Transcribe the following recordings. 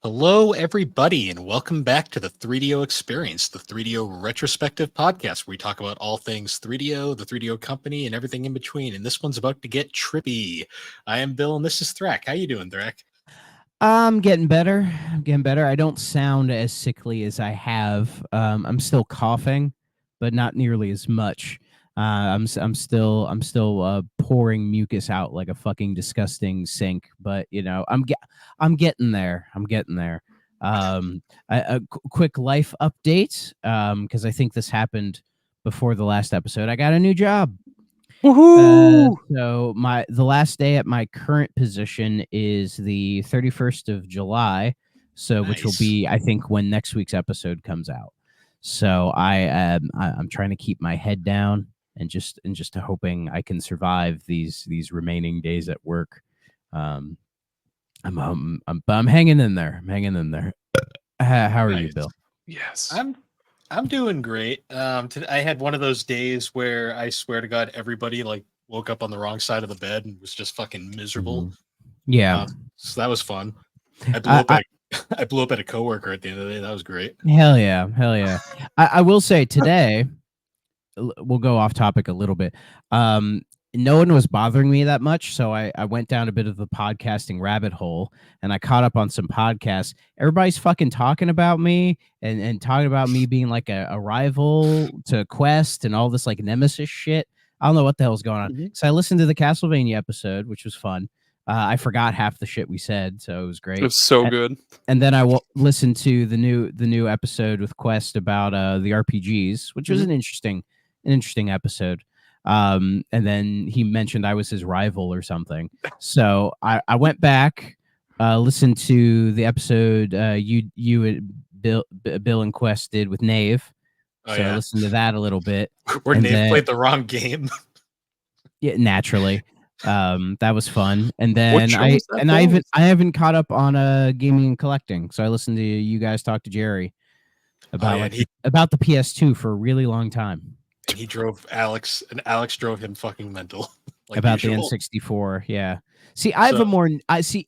Hello, everybody, and welcome back to the 3DO Experience, the 3DO retrospective podcast where we talk about all things 3DO, the 3DO company, and everything in between. And this one's about to get trippy. I am Bill, and this is Thrak. How you doing, Thrak? I'm getting better. I don't sound as sickly as I have. I'm still coughing, but not nearly as much. I'm still pouring mucus out like a fucking disgusting sink. But I'm getting there. Quick life update. Because I think this happened before the last episode. I got a new job. Woohoo! The last day at my current position is the 31st of July, which will Nice. be, I think, when next week's episode comes out. So I'm trying to keep my head down and just hoping I can survive these remaining days at work. I'm hanging in there. How are you, Nice. Bill? Yes. I'm doing great. I had one of those days where I swear to God, everybody woke up on the wrong side of the bed and was just fucking miserable. Mhm. Yeah. So that was fun. I blew I, up at I blew up at a coworker at the end of the day. That was great. Hell yeah. I will say today, we'll go off topic a little bit. No one was bothering me that much, so I went down a bit of the podcasting rabbit hole and I caught up on some podcasts. Everybody's fucking talking about me and talking about me being like a rival to Quest and all this like nemesis shit. I don't know what the hell's going on. Mhm. So I listened to the Castlevania episode, which was fun. I forgot half the shit we said, so it was great. It's so good. And then I listened to the new episode with Quest about the RPGs, which was an interesting episode. And then he mentioned I was his rival or something. So I went back, listened to the episode you and Bill and Quest did with Nave. Oh, So I yeah. listened to that a little bit. Where And Nave then- played the wrong game. Yeah, naturally. That was fun. And then What show was that for? I haven't caught up on gaming and collecting. So I listened to you guys talk to Jerry about yeah, and about the PS2 for a really long time. And he drove Alex, and Alex drove him fucking mental. About usual. the N64, yeah. See, I have a more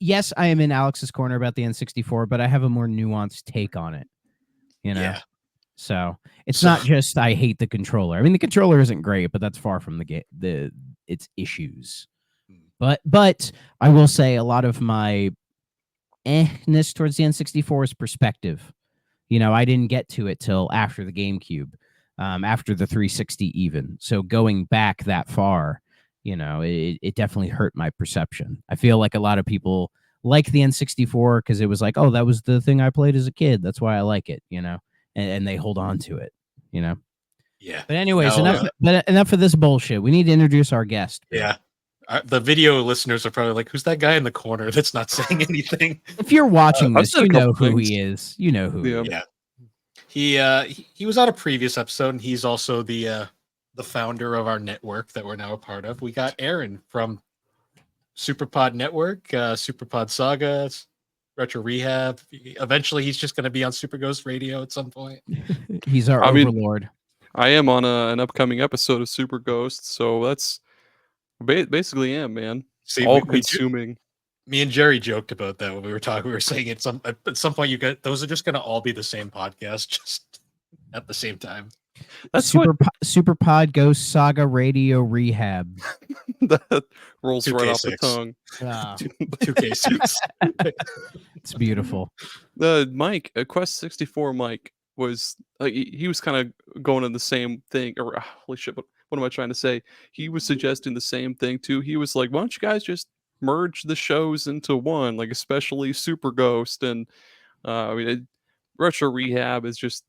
yes, I am in Alex's corner about the N64, but I have a more nuanced take on it. Yeah. So it's not just I hate the controller. I mean, the controller isn't great, but that's far from its issues. But I will say a lot of my ness towards the N64 is perspective. I didn't get to it till after the GameCube, after the 360 even. So going back that far, it definitely hurt my perception. I feel like a lot of people like the N64 because it was like, oh, that was the thing I played as a kid. That's why I like it, and they hold on to it, Yeah. But anyways, enough of this bullshit. We need to introduce our guest. Yeah. The video listeners are probably like, who's that guy in the corner that's not saying anything? If you're watching this, said a you know couple who things. he is. You know who he is. Yeah. He was on a previous episode, and he's also the founder of our network that we're now a part of. We got Aaron from SuperPod Network, SuperPod Saga, Retro Rehab. Eventually, he's just going to be on Super Ghost Radio at some point. He's our overlord. I am on an upcoming episode of Super Ghost, so that's basically man. See, all consuming. Me and Jerry joked about that when we were talking. We were saying at some point, those are just going to all be the same podcast, just at the same time. That's SuperPod Ghost Saga Radio Rehab. That rolls 2K6. right off the tongue. 2K6. It's beautiful. Mike, Quest 64 Mike was he was kind of going in the same thing. Or holy shit! What am I trying to say? He was suggesting the same thing too. He was like, "Why don't you guys just merge the shows into one, like especially Super Ghost and Retro Rehab is just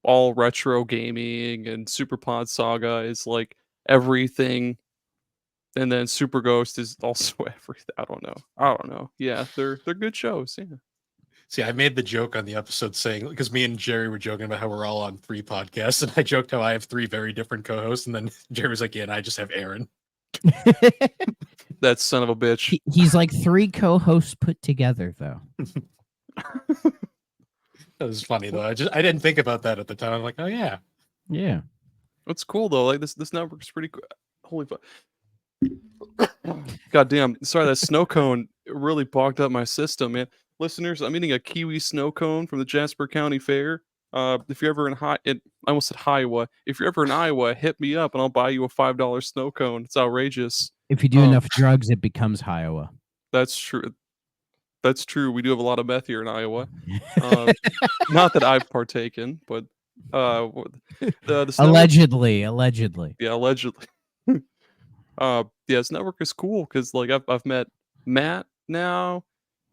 all retro gaming, and SuperPod Saga is like everything, and then Super Ghost is also everything. I don't know. Yeah, they're good shows. Yeah. See, I made the joke on the episode saying, because me and Jerry were joking about how we're all on 3 podcasts, and I joked how I have 3 very different co-hosts, and then Jerry was like, yeah, and I just have Aaron. That son of a bitch. He's like 3 co-hosts put together, though. That was funny, though. I didn't think about that at the time. I'm like, oh, yeah. Yeah. It's cool, though. Like, this network's pretty cool. Holy fuck. God damn. Sorry, that snow cone really bogged up my system, man. listeners, I'm eating a kiwi snow cone from the Jasper County Fair. If you're ever I almost said Iowa. If you're ever in Iowa, hit me up and I'll buy you a $5 snow cone. It's outrageous. If you do enough drugs, it becomes Iowa. That's true. That's true. We do have a lot of meth here in Iowa. Not that I've partaken, but the allegedly. Yeah, allegedly. Yeah, this network is cool because like I've met Matt now.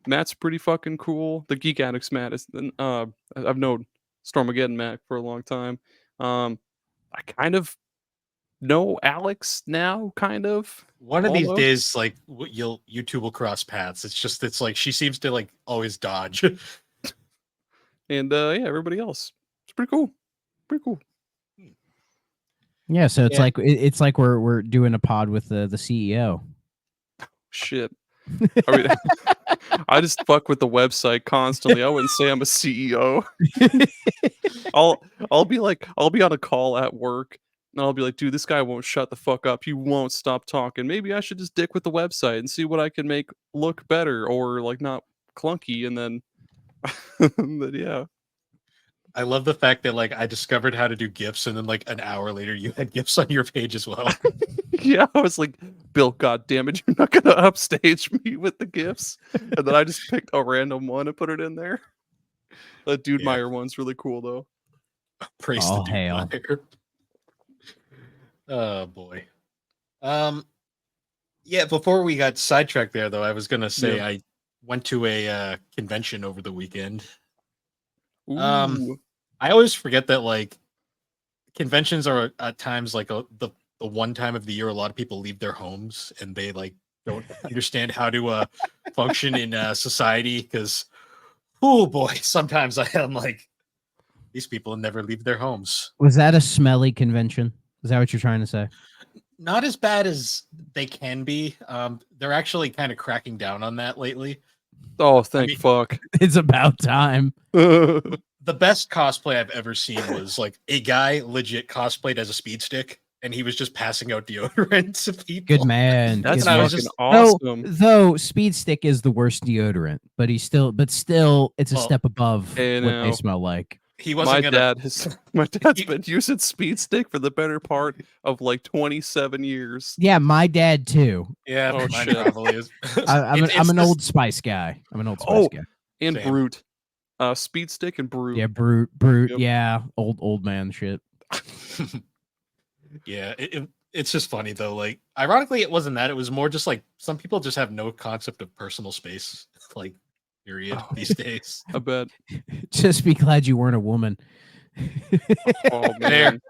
Matt's pretty fucking cool. The Geek Addicts Matt is. I've known Stormageddon Matt for a long time. I kind of know Alex now, kind of. One of these almost. days, like you two will cross paths. It's like she seems to like always dodge. And yeah, everybody else. It's pretty cool. Pretty cool. Yeah, so it's like we're doing a pod with the CEO. Shit. I mean, I just fuck with the website constantly. I wouldn't say I'm a CEO. I'll be on a call at work and I'll be like, dude, this guy won't shut the fuck up. He won't stop talking. Maybe I should just dick with the website and see what I can make look better or like not clunky. And then, but yeah. I love the fact that like I discovered how to do GIFs, and then like an hour later, you had GIFs on your page as well. Yeah, I was like, Bill, God damn it, you're not gonna upstage me with the GIFs. And then I just picked a random one and put it in there. The Dude Meyer one's really cool though. Praise the Dude Meyer. Oh boy. Yeah, before we got sidetracked there though, I was gonna say I went to a convention over the weekend. Ooh. I always forget that like conventions are at times like the one time of the year a lot of people leave their homes and they like don't understand how to function in society because oh boy, sometimes I am like these people never leave their homes. Was that a smelly convention? Is that what you're trying to say? Not as bad as they can be. They're actually kind of cracking down on that lately. Oh, thank fuck. It's about time. The best cosplay I've ever seen was like a guy legit cosplayed as a speed stick, and he was just passing out deodorant to people. Good man. That's fucking awesome. Though Speed Stick is the worst deodorant, but still it's a step above what they smell like. He wasn't my dad's been using Speed Stick for the better part of like 27 years. Yeah, my dad too. Yeah, mine probably is. I'm an old Spice guy. Guy. And Same. Brute. Speed Stick and Brute. Yeah, Brute. Yep. Yeah, old man shit. Yeah, it's just funny though. Like, ironically, it wasn't that. It was more just like some people just have no concept of personal space. Like, period. These days, I bet. Just be glad you weren't a woman. Oh man.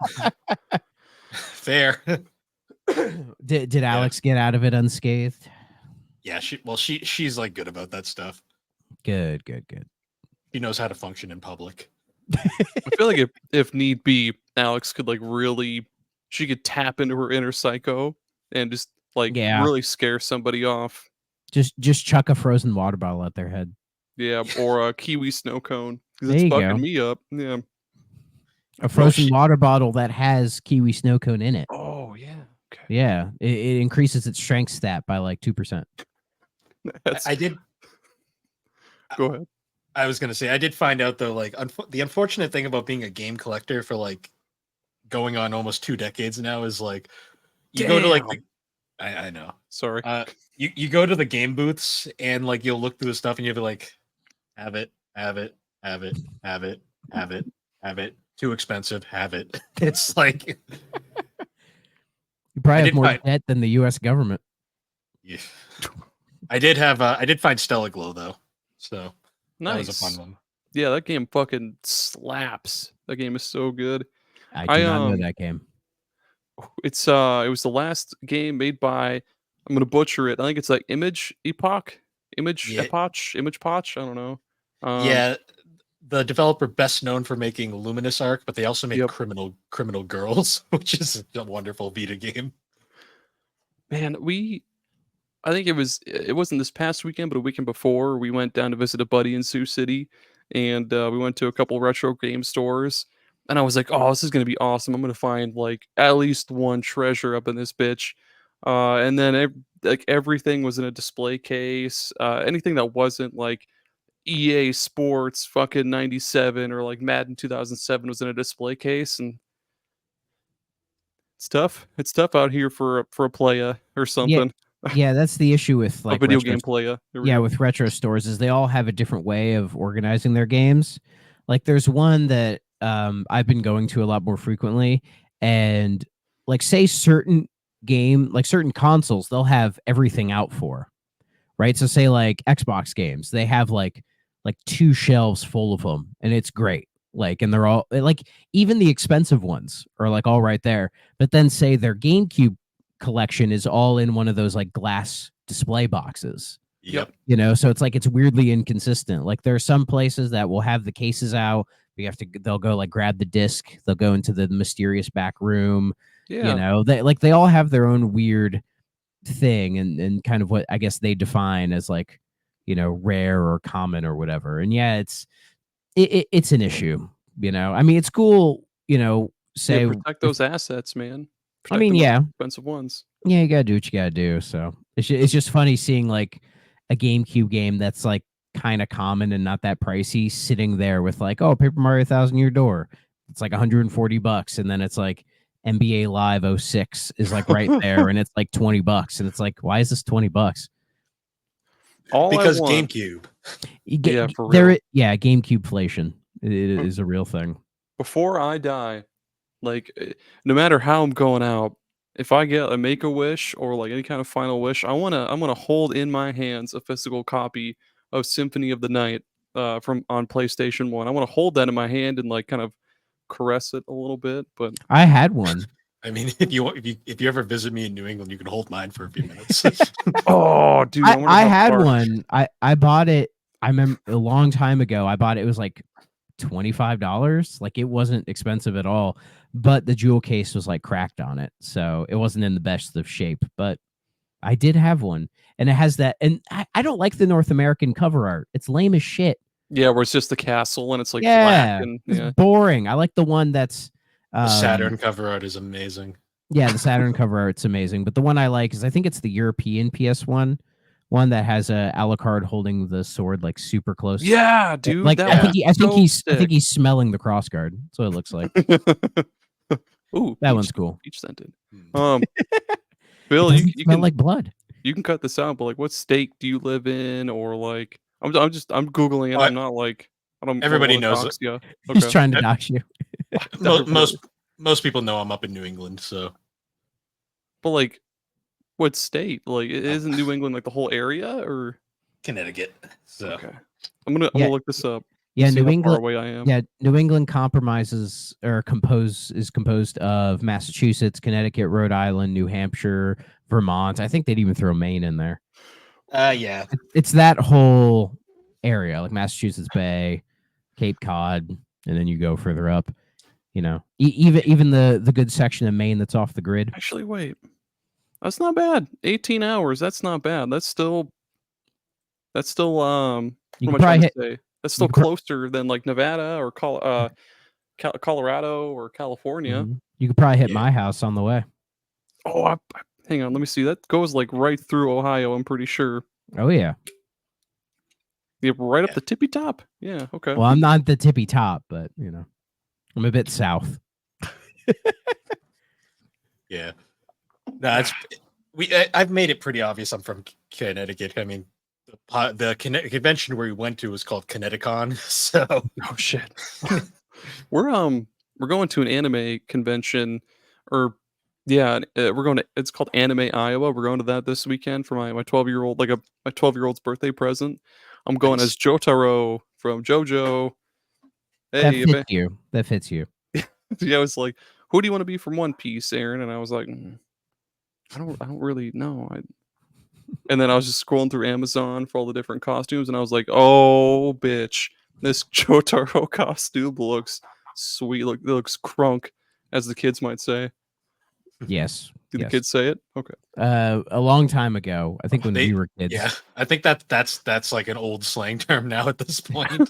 Fair. Did Alex get out of it unscathed? Yeah, she's like good about that stuff. Good. She knows how to function in public. I feel like if need be, Alex could like she could tap into her inner psycho and just like really scare somebody off. Just chuck a frozen water bottle at their head. Yeah, or a kiwi snow cone because it's fucking me up. Yeah, a frozen water bottle that has kiwi snow cone in it. Oh yeah, okay. Yeah, it increases its strength stat by like 2%. I did. Go ahead. I was gonna say I did find out though, like the unfortunate thing about being a game collector for like going on almost 2 decades now is like you go to like I know. Sorry. You go to the game booths and like you'll look through the stuff and you'll be like, have it. Too expensive. Have it. It's like you probably have more debt than the U.S. government. Yeah. I did find Stella Glow though, so nice. That was a fun one. Yeah, that game fucking slaps. That game is so good. I do not know that game. It was the last game made by, I'm gonna butcher it. I think it's like Image Poch. I don't know. Yeah, the developer best known for making Luminous Arc, but they also make Criminal Girls, which is a wonderful Vita game. Man, I think it wasn't this past weekend, but a weekend before, we went down to visit a buddy in Sioux City, and we went to a couple retro game stores. And I was like, oh, this is going to be awesome. I'm going to find like at least one treasure up in this bitch. And then everything was in a display case. Anything that wasn't like EA Sports fucking 97 or like Madden 2007 was in a display case, and it's tough. It's tough out here for a playa or something. Yeah, that's the issue with A like video retro game playa. There we yeah, go. with retro stores is they all have a different way of organizing their games. Like there's one that I've been going to a lot more frequently, and like say certain certain consoles, they'll have everything out for, right? So say like Xbox games, they have like 2 shelves full of them, and it's great. Like, and they're all like, even the expensive ones are like all right there. But then say their GameCube collection is all in one of those like glass display boxes. Yep. You know, so it's like it's weirdly inconsistent. Like there are some places that will have the cases out. They'll go like grab the disc. They'll go into the mysterious back room. Yeah. You know, they all have their own weird thing and kind of what I guess they define as like, you know, rare or common or whatever. And yeah, it's an issue. You know, I mean, it's cool. You know, say protect those assets, man. I Protect mean, the most yeah. expensive ones. Yeah, you gotta do what you gotta do. So it's just funny seeing like a GameCube game that's like kind of common and not that pricey sitting there with like, oh, Paper Mario Thousand Year Door. It's like $140, and then it's like NBA Live 06 is like right there, and it's like $20, and it's like, why is this $20? Because GameCube. Yeah, for real. GameCube-flation. It is a real thing. Before I die, like no matter how I'm going out, if I get a Make-A-Wish or like any kind of final wish, I'm gonna hold in my hands a physical copy of Symphony of the Night from on PlayStation 1. I want to hold that in my hand and like kind of caress it a little bit. But I had one. I mean, if you ever visit me in New England, you can hold mine for a few minutes. Oh, dude, I had one. I bought it. I remember a long time ago. I bought it. It was like $25. Like it wasn't expensive at all, but the jewel case was like cracked on it, so it wasn't in the best of shape. But I did have one, and it has that. And I don't like the North American cover art. It's lame as shit. Yeah, where it's just the castle and it's like Yeah, black and it's boring. I like the one that's the Saturn cover art is amazing. Yeah, the Saturn cover art's amazing, but the one I like is I think it's the European PS1 one that has a Alucard holding the sword like super close. Yeah, dude. Like I think he's smelling the crossguard. That's what it looks like. Ooh, that one's cool. Peach scented. Bill, you smell can like blood. You can cut this out, but like, what state do you live in, or like, I'm googling it. I'm not like, everybody knows it. Yeah, okay. He's trying to dox you. most people know I'm up in New England, so. But like, what state? Like, isn't New England like the whole area, or Connecticut? So okay, I'm gonna look this up. Yeah, New England. How far away I am. Yeah, New England is composed of Massachusetts, Connecticut, Rhode Island, New Hampshire, Vermont. I think they'd even throw Maine in there. Yeah, it's that whole area, like Massachusetts Bay, Cape Cod, and then you go further up. You know, even the good section of Maine that's off the grid. Actually, wait, that's not bad. 18 hours. That's not bad. That's still. You can probably hit. That's still closer than like Nevada or Colorado or California. Mm-hmm. You could probably hit my house on the way. Oh, hang on. Let me see. That goes like right through Ohio. I'm pretty sure. Oh yeah. Yeah, right up the tippy top. Yeah. Okay. Well, I'm not the tippy top, but you know, I'm a bit south. Yeah. No, I've made it pretty obvious. I'm from Connecticut. I mean, the convention where we went to was called Connecticon. So oh shit. we're going to an anime convention, or yeah, we're going to. It's called Anime Iowa. We're going to that this weekend for my 12-year-old, like my 12-year-old's birthday present. I'm going as Jotaro from JoJo. Hey, that fits you. Yeah, I was like, who do you want to be from One Piece, Aaron? And I was like, I don't really know. And then I was just scrolling through Amazon for all the different costumes, and I was like, oh, bitch, this Jotaro costume looks sweet. It looks crunk, as the kids might say. Yes. Do the kids say it? Okay. A long time ago, I think when we were kids. Yeah, I think that's like an old slang term now at this point.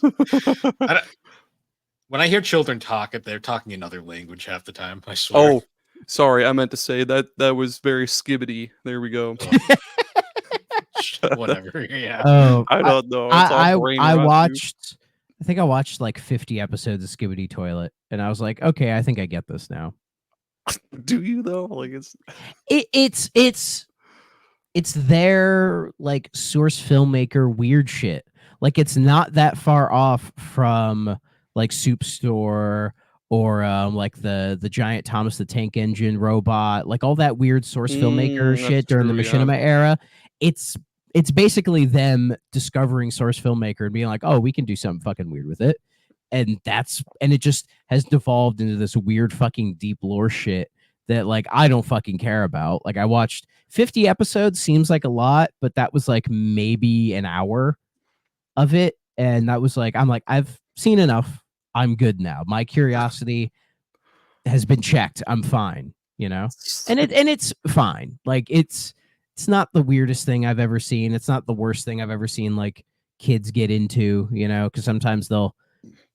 When I hear children talk, they're talking another language half the time. I swear. Oh, sorry, I meant to say that was very skibbity. There we go. Whatever. Yeah. Oh, I don't know. It's all brain I rot, dude. watched. I think I watched like 50 episodes of Skibbity Toilet, and I was like, okay, I think I get this now. Do you though? Like It's their like source filmmaker weird shit. Like it's not that far off from like Soup Store or like the giant Thomas the Tank Engine robot, like all that weird source filmmaker that's shit during the true, yeah. Machinima era. It's basically them discovering source filmmaker and being like, oh, we can do something fucking weird with it. And it just has devolved into this weird fucking deep lore shit that like I don't fucking care about. Like I watched 50 episodes, seems like a lot, but that was like maybe an hour of it. And that was like, I'm like, I've seen enough. I'm good now. My curiosity has been checked. I'm fine, you know? And it's fine. Like it's not the weirdest thing I've ever seen. It's not the worst thing I've ever seen like kids get into, you know, because sometimes they'll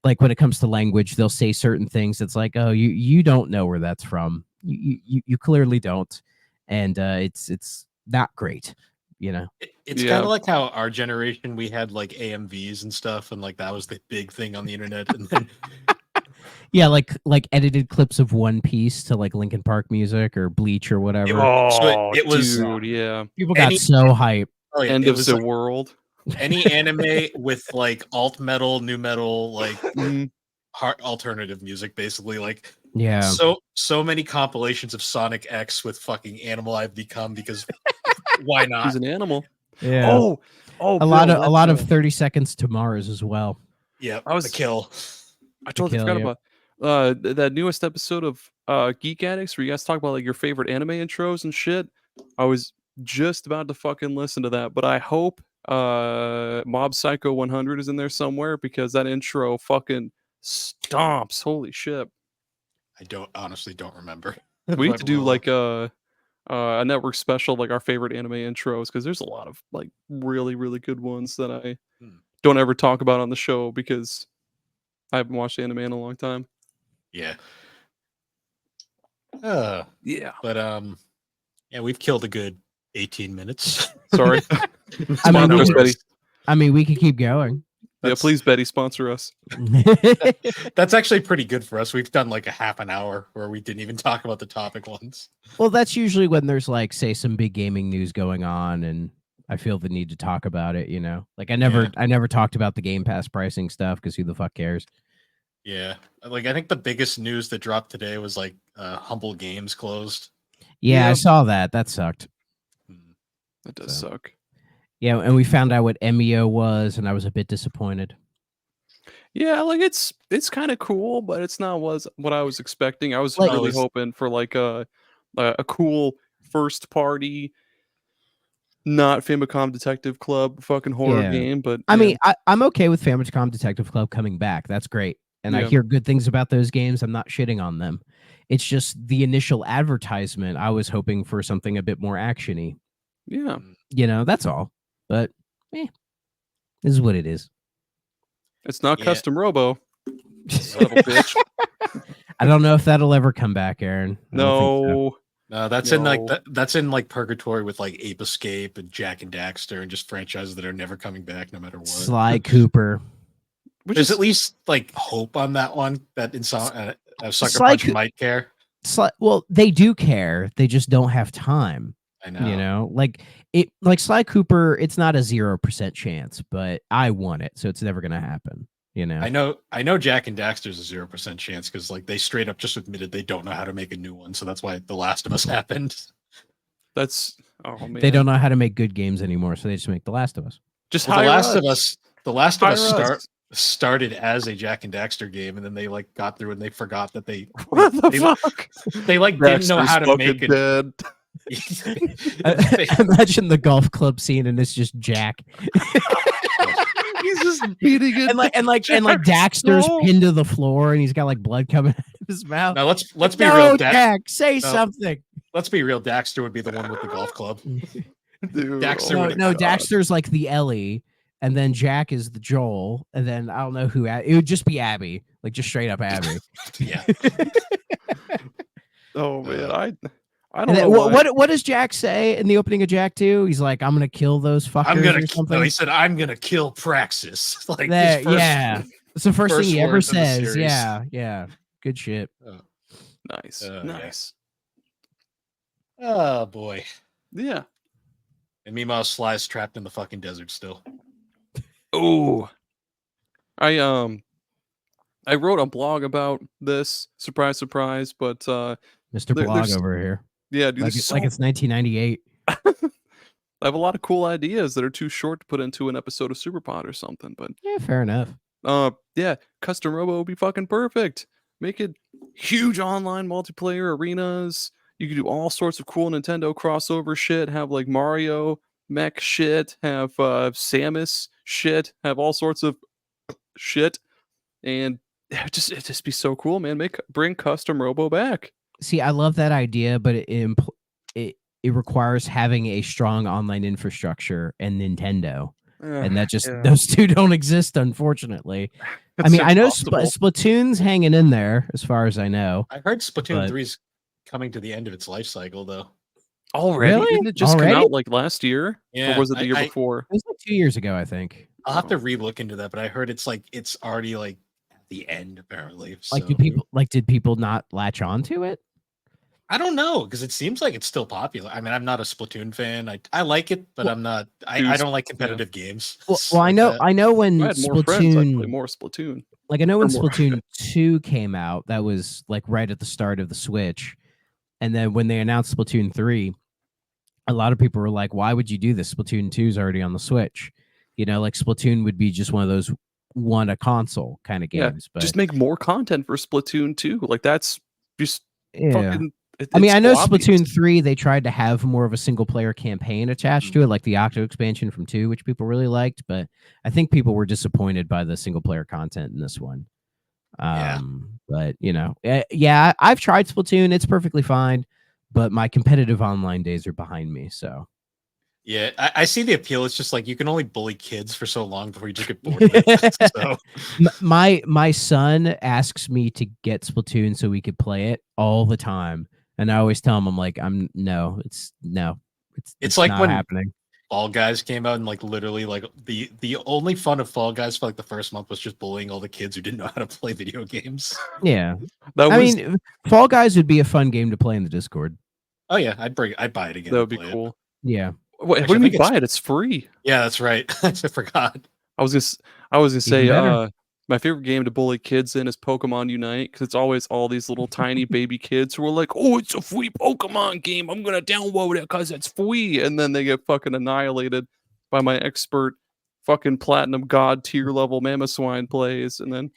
like when it comes to language, they'll say certain things. It's like, oh, you don't know where that's from. You clearly don't, and it's not great, you know. It's kind of like how our generation we had like AMVs and stuff, and like that was the big thing on the internet. And then yeah, like edited clips of One Piece to like Linkin Park music or Bleach or whatever. Oh, it was dude, yeah. People got so hype. Oh, yeah, End it of was the like world. any anime with like alt metal, new metal, like alternative music, basically. Like Yeah. So many compilations of Sonic X with fucking Animal I've Become because why not? He's an animal. Yeah. Oh, a lot of 30 seconds to Mars as well. Yeah, I was the kill. I totally forgot about that newest episode of Geek Addicts where you guys talk about like your favorite anime intros and shit. I was just about to fucking listen to that, but I hope Mob Psycho 100 is in there somewhere because that intro fucking stomps. Holy shit. I honestly don't remember. We need to do like a network special, like our favorite anime intros, because there's a lot of like really, really good ones that I don't ever talk about on the show because I haven't watched anime in a long time. Yeah. Yeah. But yeah, we've killed a good 18 minutes. Sorry. I mean, we could keep going. Yeah, please, Betty, sponsor us. That's actually pretty good for us. We've done like a half an hour where we didn't even talk about the topic ones. Well, that's usually when there's like, say, some big gaming news going on, and I feel the need to talk about it. You know, like I never talked about the Game Pass pricing stuff because who the fuck cares? Yeah, like I think the biggest news that dropped today was like Humble Games closed. Yeah, I saw that. That sucked. That does suck. Yeah, and we found out what MEO was, and I was a bit disappointed. Yeah, like it's kind of cool, but it's not what I was expecting. I was really hoping for like a cool first party, not Famicom Detective Club fucking horror game. But I mean, I'm okay with Famicom Detective Club coming back. That's great, and I hear good things about those games. I'm not shitting on them. It's just the initial advertisement. I was hoping for something a bit more actiony. Yeah, you know, that's all. But this is what it is. It's not custom robo. Son of a bitch. I don't know if that'll ever come back, Aaron. No, that's in like purgatory with like Ape Escape and Jack and Daxter and just franchises that are never coming back no matter what. Sly Cooper. There's at least like hope on that one that Sucker Punch might care. Well, they do care. They just don't have time. I know. You know, like Sly Cooper, it's not a 0% chance, but I want it, so it's never gonna happen. You know, I know Jack and Daxter's a 0% chance because like they straight up just admitted they don't know how to make a new one, so that's why The Last of Us happened. That's man. They don't know how to make good games anymore, so they just make The Last of Us. Just The Last of Us started as a Jack and Daxter game, and then they like got through and they forgot that they fuck? They like didn't know how to make it. Dead. Imagine the golf club scene, and it's just Jack. He's just beating it, and Daxter's pinned to the floor, and he's got like blood coming out of his mouth. Now let's be real, Jack. Say something. Let's be real. Daxter would be the one with the golf club. Dude, Daxter's like the Ellie, and then Jack is the Joel, and then I don't know who. It would just be Abby, like just straight up Abby. Yeah. Oh man, I don't know what does Jack say in the opening of Jack 2? He's like, I'm gonna kill those fuckers or something. No, he said, "I'm gonna kill Praxis." Like There, his first, yeah. It's the first thing he ever words of the says. series. Yeah. Good shit. Oh, nice. oh boy. Yeah. And meanwhile, Sly's trapped in the fucking desert still. Oh, I wrote a blog about this. Surprise, surprise! But Mr. Blog over here. Yeah, dude, like it's 1998. I have a lot of cool ideas that are too short to put into an episode of SuperPod or something. But Yeah, fair enough. Yeah, custom robo would be fucking perfect. Make it huge online multiplayer arenas. You could do all sorts of cool Nintendo crossover shit. Have like Mario mech shit. Have Samus shit. Have all sorts of shit, and it'd just be so cool, man. Bring custom robo back. See, I love that idea, but it requires having a strong online infrastructure and Nintendo. And that just those two don't exist, unfortunately. I mean, I know Splatoon's hanging in there, as far as I know. I heard Splatoon 3's coming to the end of its life cycle, though. Already? Really? Didn't it just come out like last year? Yeah. Or was it the year before? It was like 2 years ago, I think. I'll have to re-look into that, but I heard it's already like at the end, apparently. Like, so. did people not latch on to it? I don't know, because it seems like it's still popular. I mean, I'm not a Splatoon fan. I like it, but I'm not. I don't like competitive games. Well, I know when I had more friends, I'd play more Splatoon. Like, I know when Splatoon 2 came out, that was like right at the start of the Switch. And then when they announced Splatoon 3, a lot of people were like, why would you do this? Splatoon 2 is already on the Switch. You know, like Splatoon would be just one of those a console kind of games. But just make more content for Splatoon 2. Like, that's just fucking... I mean, I know Splatoon 3, they tried to have more of a single-player campaign attached to it, like the Octo expansion from 2, which people really liked, but I think people were disappointed by the single-player content in this one. But, you know, yeah, I've tried Splatoon. It's perfectly fine, but my competitive online days are behind me, so... Yeah, I see the appeal. It's just like you can only bully kids for so long before you just get bored of it. So. My son asks me to get Splatoon so we could play it all the time. And I always tell him, I'm like, it's like not when happening. Fall Guys came out, and like literally like the only fun of Fall Guys for like the first month was just bullying all the kids who didn't know how to play video games. Yeah. I mean, Fall Guys would be a fun game to play in the Discord. Oh yeah, I'd buy it again. That would be cool. Yeah. Wait, what do you mean buy it? It's free. Yeah, that's right. I forgot. I was gonna say my favorite game to bully kids in is Pokemon Unite, because it's always all these little tiny baby kids who are like, oh, it's a free Pokemon game, I'm gonna download it because it's free, and then they get fucking annihilated by my expert fucking platinum god tier level Mamoswine plays, and then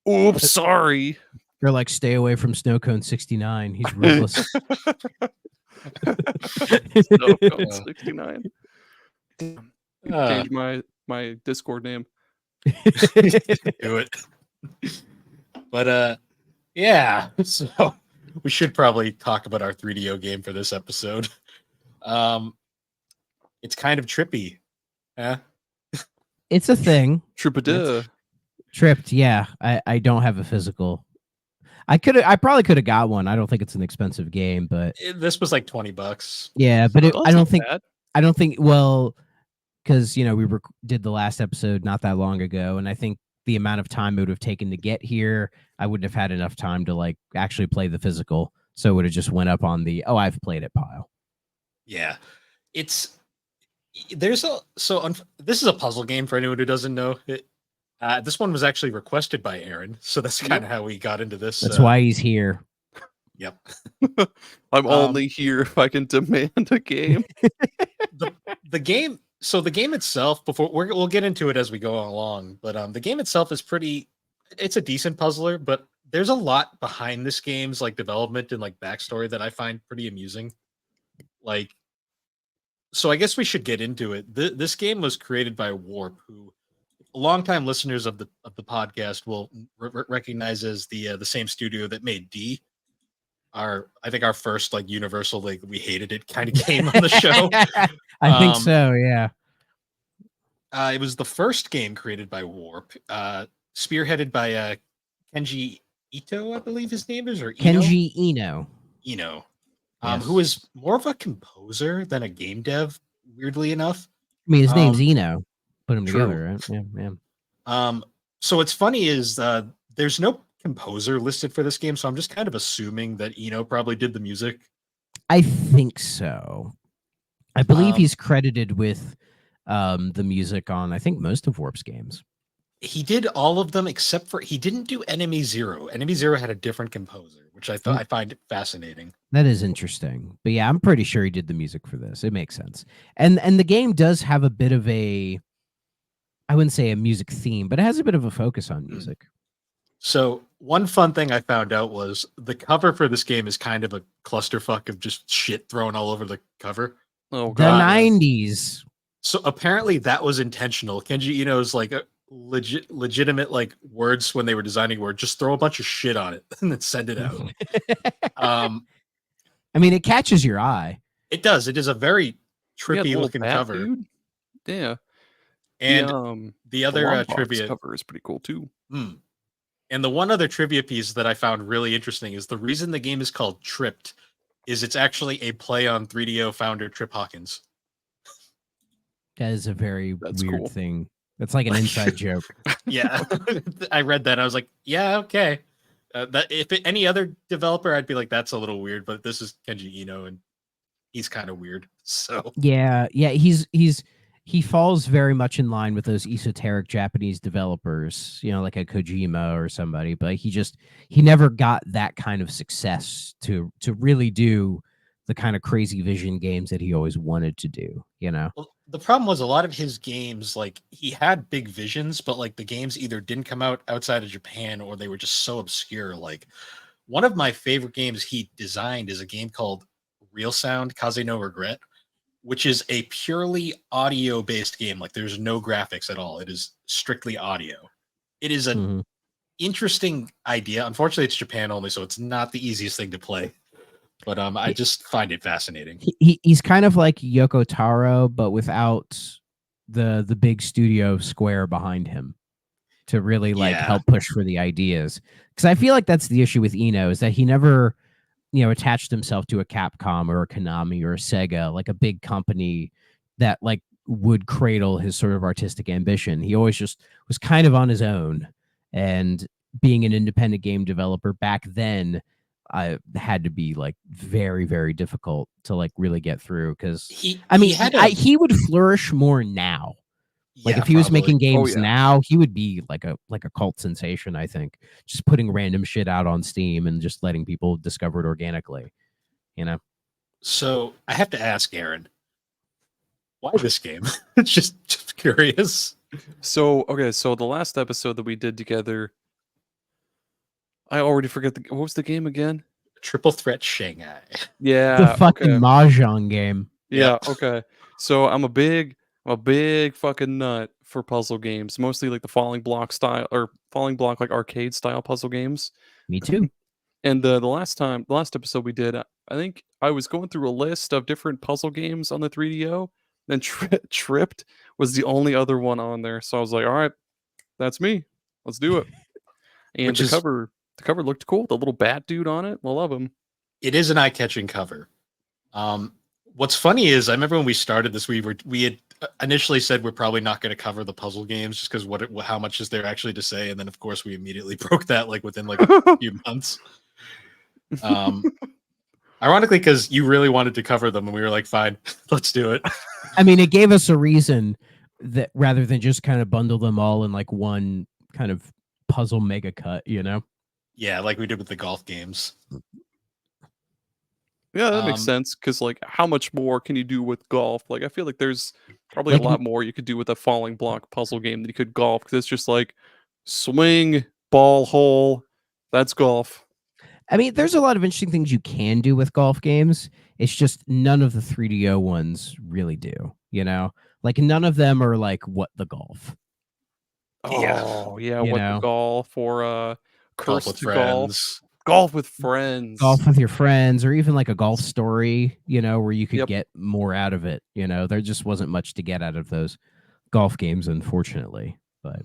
oops, sorry. You're like, stay away from Snowcone 69. He's ruthless. Snowcone 69. Change my Discord name. Do it. But yeah, so we should probably talk about our 3DO game for this episode. It's kind of trippy. Yeah. It's a thing. Tripped, yeah. I don't have a physical. I probably could have got one. I don't think it's an expensive game, but this was like $20. Yeah, but I don't think well, because, you know, we did the last episode not that long ago, and I think the amount of time it would have taken to get here, I wouldn't have had enough time to like actually play the physical, so it would have just went up on the I've played it pile. Yeah, this is a puzzle game for anyone who doesn't know it. This one was actually requested by Aaron, so that's kind of how we got into this. That's why he's here. Yep. I'm only here if I can demand a game. The game. So the game itself, we'll get into it as we go along, but the game itself is it's a decent puzzler, but there's a lot behind this game's like development and like backstory that I find pretty amusing. Like, so I guess we should get into it. This game was created by Warp, who longtime listeners of the podcast will recognize as the same studio that made D. I think our first like universal, like we hated it kind of game on the show. I think so, yeah. It was the first game created by Warp, spearheaded by Kenji Ito, I believe his name is, or Ino? Kenji Ino. Ino. who is more of a composer than a game dev, weirdly enough. I mean, his name's Eno. Put them true. together, right? Yeah. So what's funny is there's no composer listed for this game, so I'm just kind of assuming that Eno probably did the music. I think so. I believe Um, he's credited with the music on, I think, most of Warp's games. He did all of them except for he didn't do Enemy Zero. Enemy Zero had a different composer, which I find fascinating. That is interesting. But yeah, I'm pretty sure he did the music for this. It makes sense. And the game does have a bit of a, I wouldn't say a music theme, but it has a bit of a focus on music. So one fun thing I found out was the cover for this game is kind of a clusterfuck of just shit thrown all over the cover. Oh The god. 90s. So apparently that was intentional. Kenji Ino's like a legitimate like words when they were designing word, just throw a bunch of shit on it and then send it out. I mean, it catches your eye. It does. It is a very trippy looking cover. Dude. Yeah. And the other trivia cover is pretty cool too. And the one other trivia piece that I found really interesting is the reason the game is called Tripped is it's actually a play on 3DO founder Trip Hawkins. That is a very weird cool. thing. That's like an inside joke. Yeah, I read that. I was like, yeah, okay. That if any other developer, I'd be like, that's a little weird. But this is Kenji Eno, and he's kind of weird. So yeah, he falls very much in line with those esoteric Japanese developers, like a Kojima or somebody. But he never got that kind of success to really do the kind of crazy vision games that he always wanted to do. Well, the problem was a lot of his games, like he had big visions, but like the games either didn't come out outside of Japan or they were just so obscure. Like one of my favorite games he designed is a game called Real Sound Kaze no Regret, which is a purely audio based game. Like there's no graphics at all. It is strictly audio. It is an interesting idea. Unfortunately, it's Japan only, so it's not the easiest thing to play. But I just find it fascinating. He's kind of like Yoko Taro, but without the big studio square behind him to really help push for the ideas. Because I feel like that's the issue with Eno, is that he never, attached himself to a Capcom or a Konami or a Sega, like a big company that like would cradle his sort of artistic ambition. He always just was kind of on his own, and being an independent game developer back then, I had to be like very, very difficult to like really get through, because he would flourish more now. Like if he was making games now, he would be like a cult sensation, I think. Just putting random shit out on Steam and just letting people discover it organically, So I have to ask Aaron, why this game? It's just curious. So the last episode that we did together, I already forget what was the game again? Triple Threat Shanghai. Yeah, the fucking mahjong game. Yeah. Okay. So I'm a big fucking nut for puzzle games, mostly like the falling block like arcade style puzzle games. Me too. And the last episode we did, I think I was going through a list of different puzzle games on the 3DO, and Tripped was the only other one on there. So I was like, all right, that's me. Let's do it. And the cover looked cool. The little bat dude on it, I love him. It is an eye-catching cover. What's funny is I remember when we started this, we had initially said we're probably not going to cover the puzzle games just because how much is there actually to say, and then of course we immediately broke that like within like a few months. Ironically, because you really wanted to cover them, and we were like, fine, let's do it. I mean, it gave us a reason that rather than just kind of bundle them all in like one kind of puzzle mega cut, Yeah, like we did with the golf games. Yeah, that makes sense, because like how much more can you do with golf? Like I feel like there's probably a lot more you could do with a falling block puzzle game than you could golf, because it's just like swing, ball, hole. That's golf. I mean, there's a lot of interesting things you can do with golf games. It's just none of the 3DO ones really do, Like none of them are like What the Golf. Oh, yeah, What the Golf, or Golf with Friends. Golf with Friends. Golf with your friends, or even like a golf story, where you could get more out of it. There just wasn't much to get out of those golf games, unfortunately. But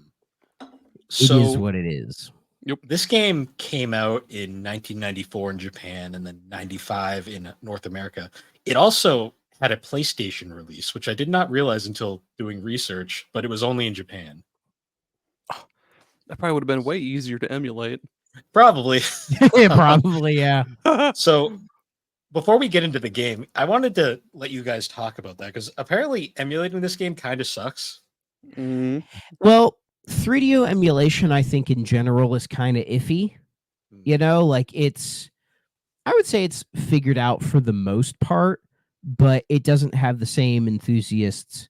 it is what it is. Yep. This game came out in 1994 in Japan and then 95 in North America. It also had a PlayStation release, which I did not realize until doing research, but it was only in Japan. That probably would have been way easier to emulate. Probably. Probably, yeah. So before we get into the game, I wanted to let you guys talk about that because apparently emulating this game kind of sucks. Mhm. Well, 3DO emulation, I think in general is kind of iffy. You know, like I would say it's figured out for the most part, but it doesn't have the same enthusiasts,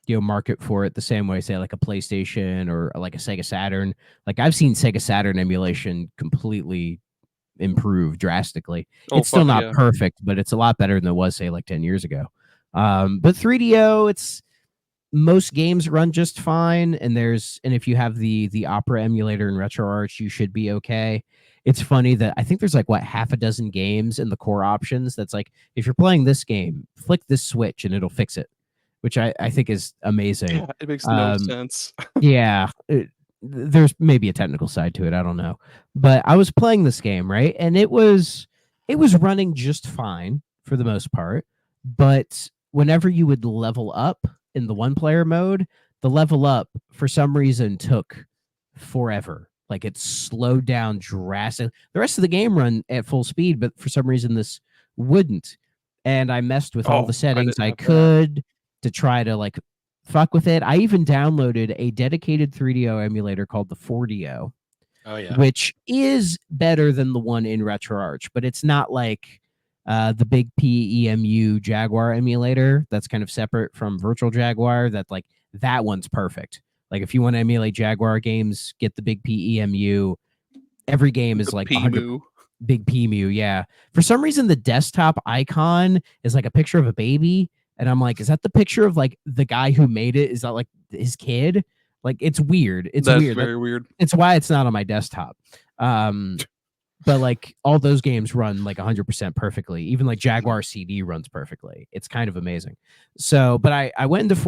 market for it the same way, say like a PlayStation or like a Sega Saturn. Like I've seen Sega Saturn emulation completely improve drastically. Oh, It's still fuck not yeah. perfect, but it's a lot better than it was, say, like 10 years ago. But 3DO, most games run just fine, and if you have the Opera emulator in RetroArch, you should be okay. It's funny that I think there's like half a dozen games in the core options that's like, if you're playing this game, flick this switch and it'll fix it, which I think is amazing. Yeah, it makes no sense. Yeah, there's maybe a technical side to it, I don't know. But I was playing this game, right? And it was running just fine for the most part, but whenever you would level up in the one player mode, the level up for some reason took forever. Like it slowed down drastically. The rest of the game run at full speed, but for some reason this wouldn't. And I messed with all Oh, the I settings didn't I have that. could to try to like fuck with it. I even downloaded a dedicated 3DO emulator called the 4DO, Oh yeah. which is better than the one in RetroArch, but it's not like the big PEMU Jaguar emulator that's kind of separate from Virtual Jaguar. That one's perfect. Like if you want to emulate Jaguar games, get the big PEMU. Every game is The like 100 PMU. big PEMU. Yeah. For some reason, the desktop icon is like a picture of a baby. And I'm like, is that the picture of like the guy who made it? Is that like his kid? Like it's weird. It's That's weird. very weird. It's why it's not on my desktop. But like all those games run like 100% perfectly. Even like Jaguar CD runs perfectly. It's kind of amazing. So, but I went into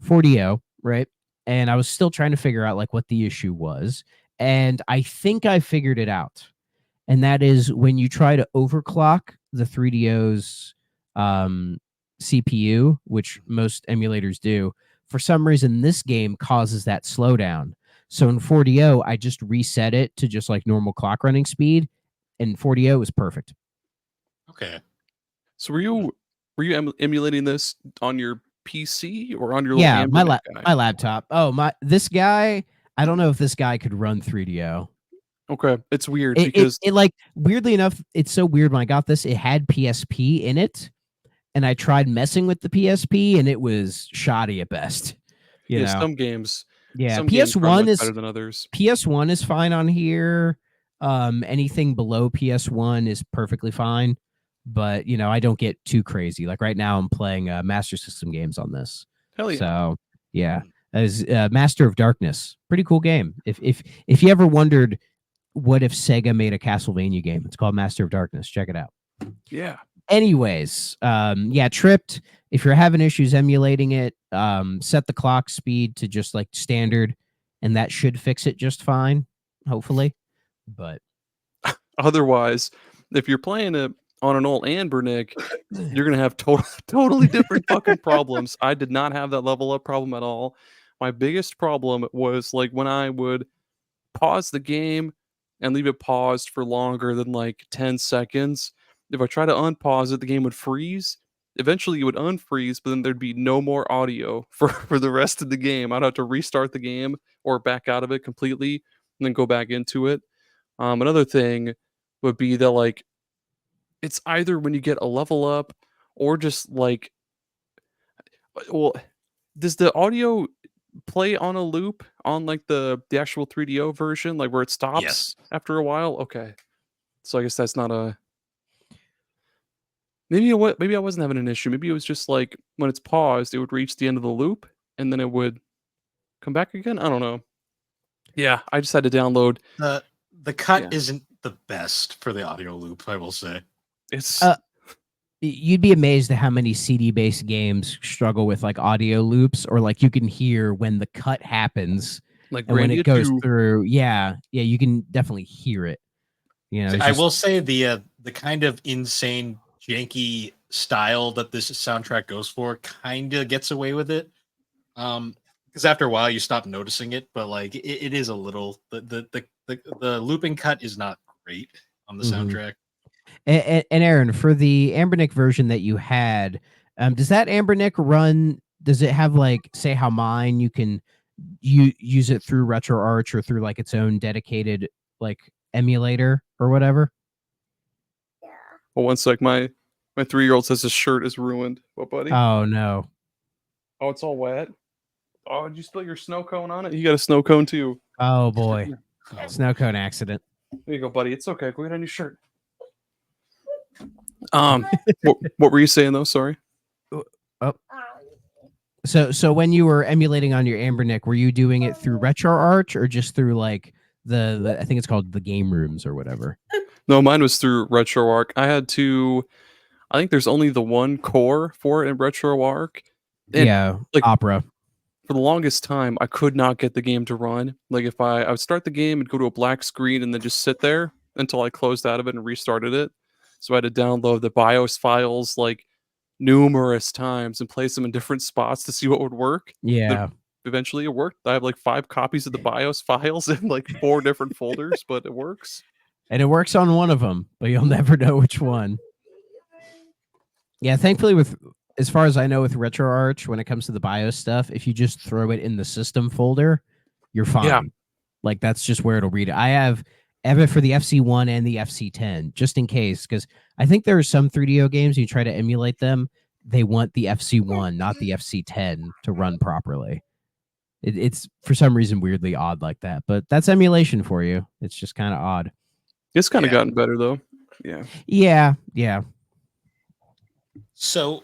4DO, right? And I was still trying to figure out like what the issue was. And I think I figured it out. And that is when you try to overclock the 3DO's CPU, which most emulators do, for some reason this game causes that slowdown. So in 4DO, I just reset it to just like normal clock running speed, and 4DO was perfect. Okay. So were you emulating this on your PC or on your little Yeah, Ambernet guy? my laptop. Oh, this guy, I don't know if this guy could run 3DO. Okay, it's weird It because like weirdly enough, it's so weird when I got this, it had PSP in it, and I tried messing with the PSP and it was shoddy at best. You know. some games run PS1 much is better than others. PS1 is fine on here. Anything below PS1 is perfectly fine, but I don't get too crazy. Like right now, I'm playing Master System games on this. Hell yeah. So yeah, as Master of Darkness, pretty cool game. If you ever wondered what if Sega made a Castlevania game, it's called Master of Darkness. Check it out. Yeah. Anyways, Tripped. If you're having issues emulating it, set the clock speed to just like standard, and that should fix it just fine, hopefully. But Otherwise, if you're playing it on an old Anbernic, you're gonna have totally different fucking problems. I did not have that level up problem at all. My biggest problem was like when I would pause the game and leave it paused for longer than like 10 seconds. If I try to unpause it, the game would freeze. Eventually, it would unfreeze, but then there'd be no more audio for the rest of the game. I'd have to restart the game or back out of it completely and then go back into it. Another thing would be that like it's either when you get a level up or just like, well, does the audio play on a loop on like the actual 3DO version, like where it stops Yes. after a while? Okay, so I guess that's not a. Maybe maybe I wasn't having an issue. Maybe it was just like when it's paused, it would reach the end of the loop and then it would come back again. I don't know. Yeah, I just had to download. The cut Yeah. isn't the best for the audio loop, I will say. It's you'd be amazed at how many CD-based games struggle with like audio loops, or like you can hear when the cut happens Like and when Grandia it goes 2. through, you can definitely hear it. You know, it's I just- will say the kind of insane janky style that this soundtrack goes for kind of gets away with it. Because after a while you stop noticing it, but like it is a little the looping cut is not great on the Mhm. soundtrack. And Aaron, for the Ambernick version that you had, does that Ambernick run? Does it have like, say how mine you can use it through RetroArch or through like its own dedicated like emulator or whatever? Well, one sec, my 3-year-old says his shirt is ruined. What, buddy? Oh no. Oh, it's all wet. Oh, did you spill your snow cone on it? You got a snow cone too. Oh boy. Snow cone accident. There you go, buddy. It's okay. Go get a new shirt. What were you saying though? Sorry. Oh. So when you were emulating on your Ambernick, were you doing it through RetroArch or just through like the I think it's called the game rooms or whatever? No, mine was through RetroArch. I think there's only the one core for it in RetroArch. And Yeah, like Opera. for the longest time, I could not get the game to run. Like if I would start the game and go to a black screen and then just sit there until I closed out of it and restarted it. So I had to download the BIOS files like numerous times and place them in different spots to see what would work. Yeah. Eventually it worked. I have like 5 copies of the BIOS files in like 4 different folders, but it works. And it works on one of them, but you'll never know which one. Yeah, thankfully as far as I know with RetroArch, when it comes to the BIOS stuff, if you just throw it in the system folder, you're fine. Yeah. Like that's just where it'll read it. I have it for the FC1 and the FC10, just in case, because I think there are some 3DO games you try to emulate them, they want the FC1, not the FC10 to run properly. It's for some reason weirdly odd like that, but that's emulation for you. It's just kind of odd. It's kind of Yeah. gotten better though. Yeah. Yeah. So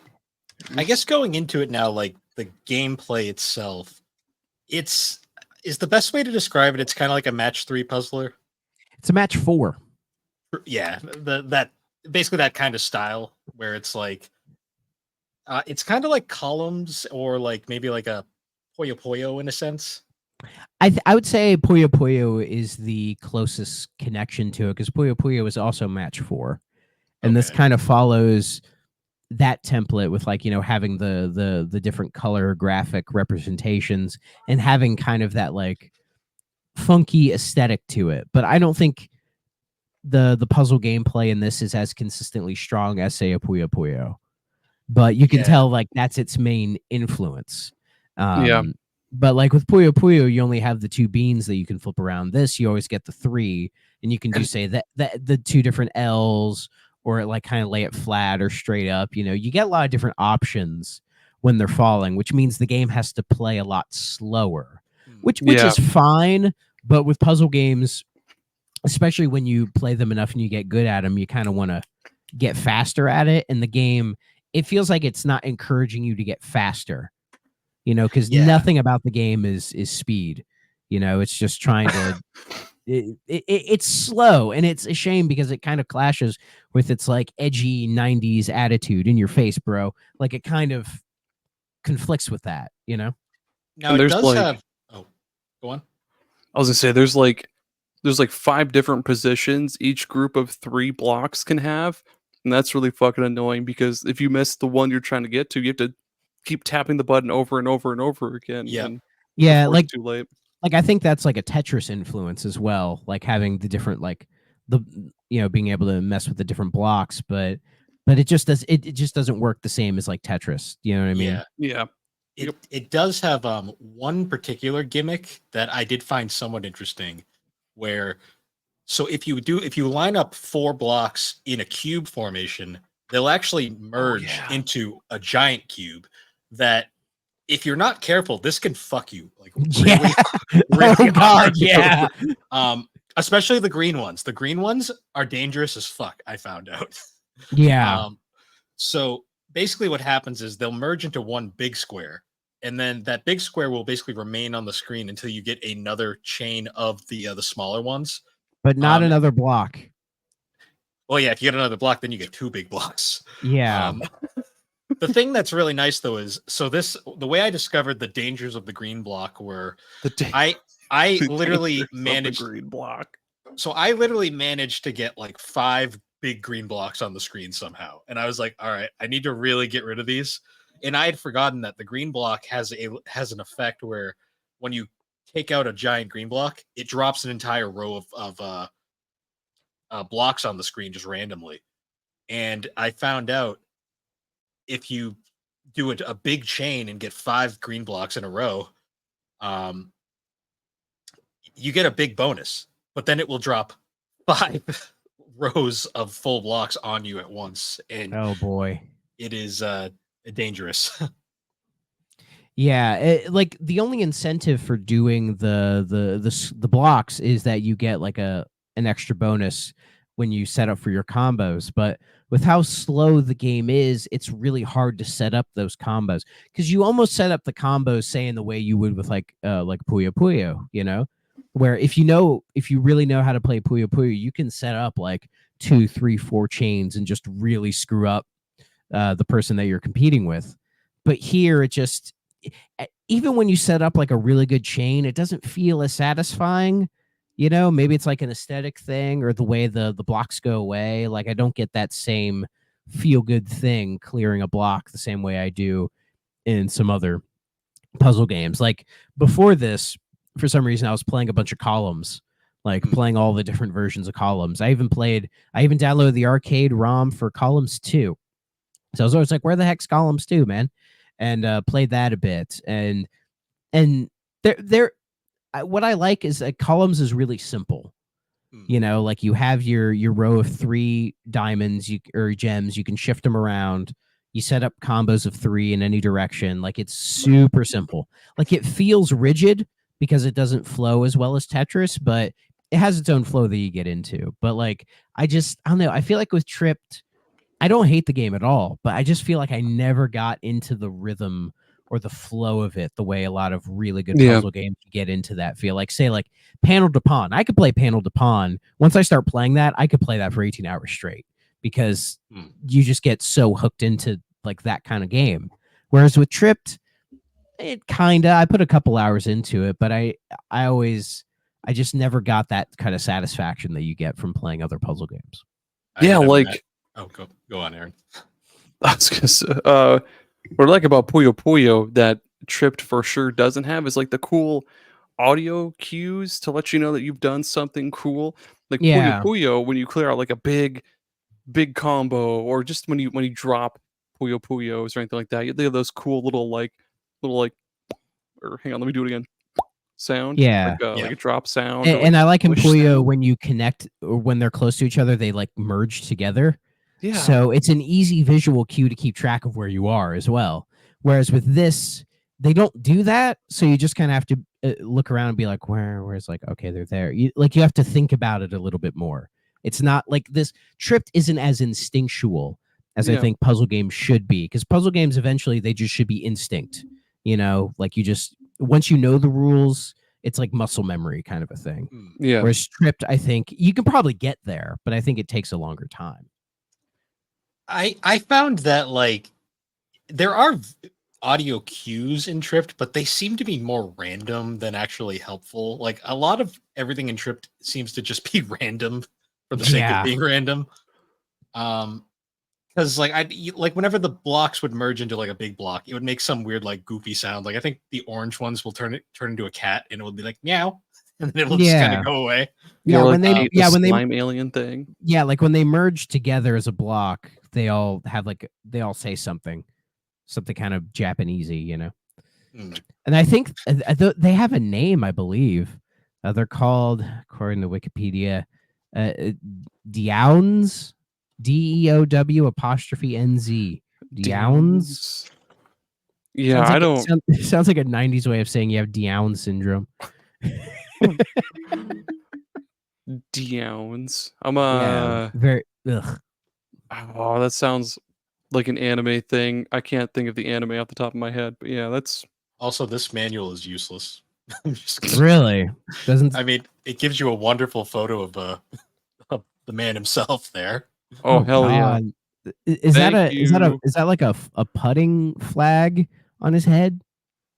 I guess going into it now, like the gameplay itself, is the best way to describe it. It's kind of like a match 3 puzzler. It's a match 4. Yeah, that basically that kind of style where it's like it's kind of like columns or like maybe like a Puyo Puyo in a sense. I would say Puyo Puyo is the closest connection to it because Puyo Puyo is also match 4, and this Okay. kind of follows that template with like having the different color graphic representations and having kind of that like funky aesthetic to it. But I don't think the puzzle gameplay in this is as consistently strong as say a Puyo Puyo. But you can Yeah. tell like that's its main influence. Yeah. But like with Puyo Puyo, you only have the 2 beans that you can flip around. This you always get the 3, and you can do say that the 2 different L's, or like kind of lay it flat or straight up. You get a lot of different options when they're falling, which means the game has to play a lot slower, which Yeah. is fine. But with puzzle games, especially when you play them enough and you get good at them, you kind of want to get faster at it. And the game, it feels like it's not encouraging you to get faster, because Yeah. nothing about the game is speed. It's just trying to. It's slow, and it's a shame because it kind of clashes with its like edgy 90s attitude in your face, bro. Like it kind of conflicts with that. Now And it there's does like- have. Oh, go on. I was gonna say there's like 5 different positions each group of 3 blocks can have, and that's really fucking annoying because if you miss the one you're trying to get to, you have to keep tapping the button over and over and over again. Yep. and Yeah, before it's too late. like I think that's like a Tetris influence as well, like having the different like the being able to mess with the different blocks, but it just doesn't work the same as like Tetris. You know what I mean? Yeah. Yeah. It does have one particular gimmick that I did find somewhat interesting, where so if you line up 4 blocks in a cube formation, they'll actually merge yeah. into a giant cube that if you're not careful, this can fuck you like Yeah. really Oh god, hard. yeah. Especially the green ones. The green ones are dangerous as fuck, I found out. Yeah. So basically what happens is they'll merge into one big square, and then that big square will basically remain on the screen until you get another chain of the smaller ones. But not Um, another block. Well, yeah, if you get another block, then you get 2 big blocks. Yeah. The thing that's really nice though is the way I discovered the dangers of the green block were I The literally dangers of the managed. green block. So I literally managed to get like 5 big green blocks on the screen somehow, and I was like, "All right, I need to really get rid of these." And I had forgotten that the green block has an effect where when you take out a giant green block, it drops an entire row of blocks on the screen just randomly. And I found out if you do a big chain and get 5 green blocks in a row, um, you get a big bonus, but then it will drop 5 rows of full blocks on you at once, and Oh boy. it is dangerous. Yeah, like the only incentive for doing the blocks is that you get like an extra bonus when you set up for your combos. But with how slow the game is, it's really hard to set up those combos because you almost set up the combos saying the way you would with like Puyo Puyo, you know, where if you really know how to play Puyo Puyo, you can set up like 2, 3, 4 chains and just really screw up the person that you're competing with. But here it just even when you set up like a really good chain, it doesn't feel as satisfying. You know, maybe it's like an aesthetic thing or the way the blocks go away. Like I don't get that same feel good thing clearing a block the same way I do in some other puzzle games. Like before this, for some reason, I was playing a bunch of columns, like playing all the different versions of columns. I even downloaded the arcade ROM for Columns 2. So I was always like, where the heck's Columns 2, man? And played that a bit. And what I like is that Columns is really simple. You know, like you have your row of 3 diamonds or gems, you can shift them around. You set up combos of 3 in any direction. Like it's super simple. Like it feels rigid because it doesn't flow as well as Tetris, but it has its own flow that you get into. But like I don't know. I feel like with Tripped, I don't hate the game at all, but I just feel like I never got into the rhythm or the flow of it the way a lot of really good puzzle games get into that feel. Like say like Panel de Pawn. I could play Panel de Pawn. Once I start playing that, I could play that for 18 hours straight because you just get so hooked into like that kind of game. Whereas with Tripped, I put a couple hours into it, but I just never got that kind of satisfaction that you get from playing other puzzle games. Go on, Aaron. I was gonna say, what I like about Puyo Puyo that Tripped for sure doesn't have is like the cool audio cues to let you know that you've done something cool. Like Puyo Puyo, when you clear out like a big combo, or just when you drop Puyo Puyos or anything like that, they have those cool little or hang on, let me do it again. Sound, like a drop sound. And I like in Puyo when you connect or when they're close to each other, they like merge together. Yeah. So it's an easy visual cue to keep track of where you are as well. Whereas with this, they don't do that. So you just kind of have to look around and be like, where's like, okay, they're there. You have to think about it a little bit more. It's not like this. Tripped isn't as instinctual as I think puzzle games should be, because puzzle games eventually they just should be instinct. You know, like you just once you know the rules, it's like muscle memory kind of a thing. Yeah. Whereas Tripped, I think you can probably get there, but I think it takes a longer time. I found that like there are audio cues in Tripped, but they seem to be more random than actually helpful. Like a lot of everything in Tripped seems to just be random for the sake of being random. Because like whenever the blocks would merge into like a big block, it would make some weird like goofy sound. Like I think the orange ones will turn into a cat, and it would be like meow, and then it will just kind of go away. Yeah, when they slime alien thing. Yeah, like when they merge together as a block, they all say something kind of Japanesey, you know. And I think they have a name, I believe. They're called, according to Wikipedia, Deowns, DEOW''NZ. Deowns. Yeah, sounds like a 90s way of saying you have Down syndrome. Downs. Very. Ugh. Oh, that sounds like an anime thing. I can't think of the anime off the top of my head, but yeah, that's also this manual is useless. Really? Doesn't I mean it gives you a wonderful photo of the man himself there. Oh hell yeah! Is that like a putting flag on his head?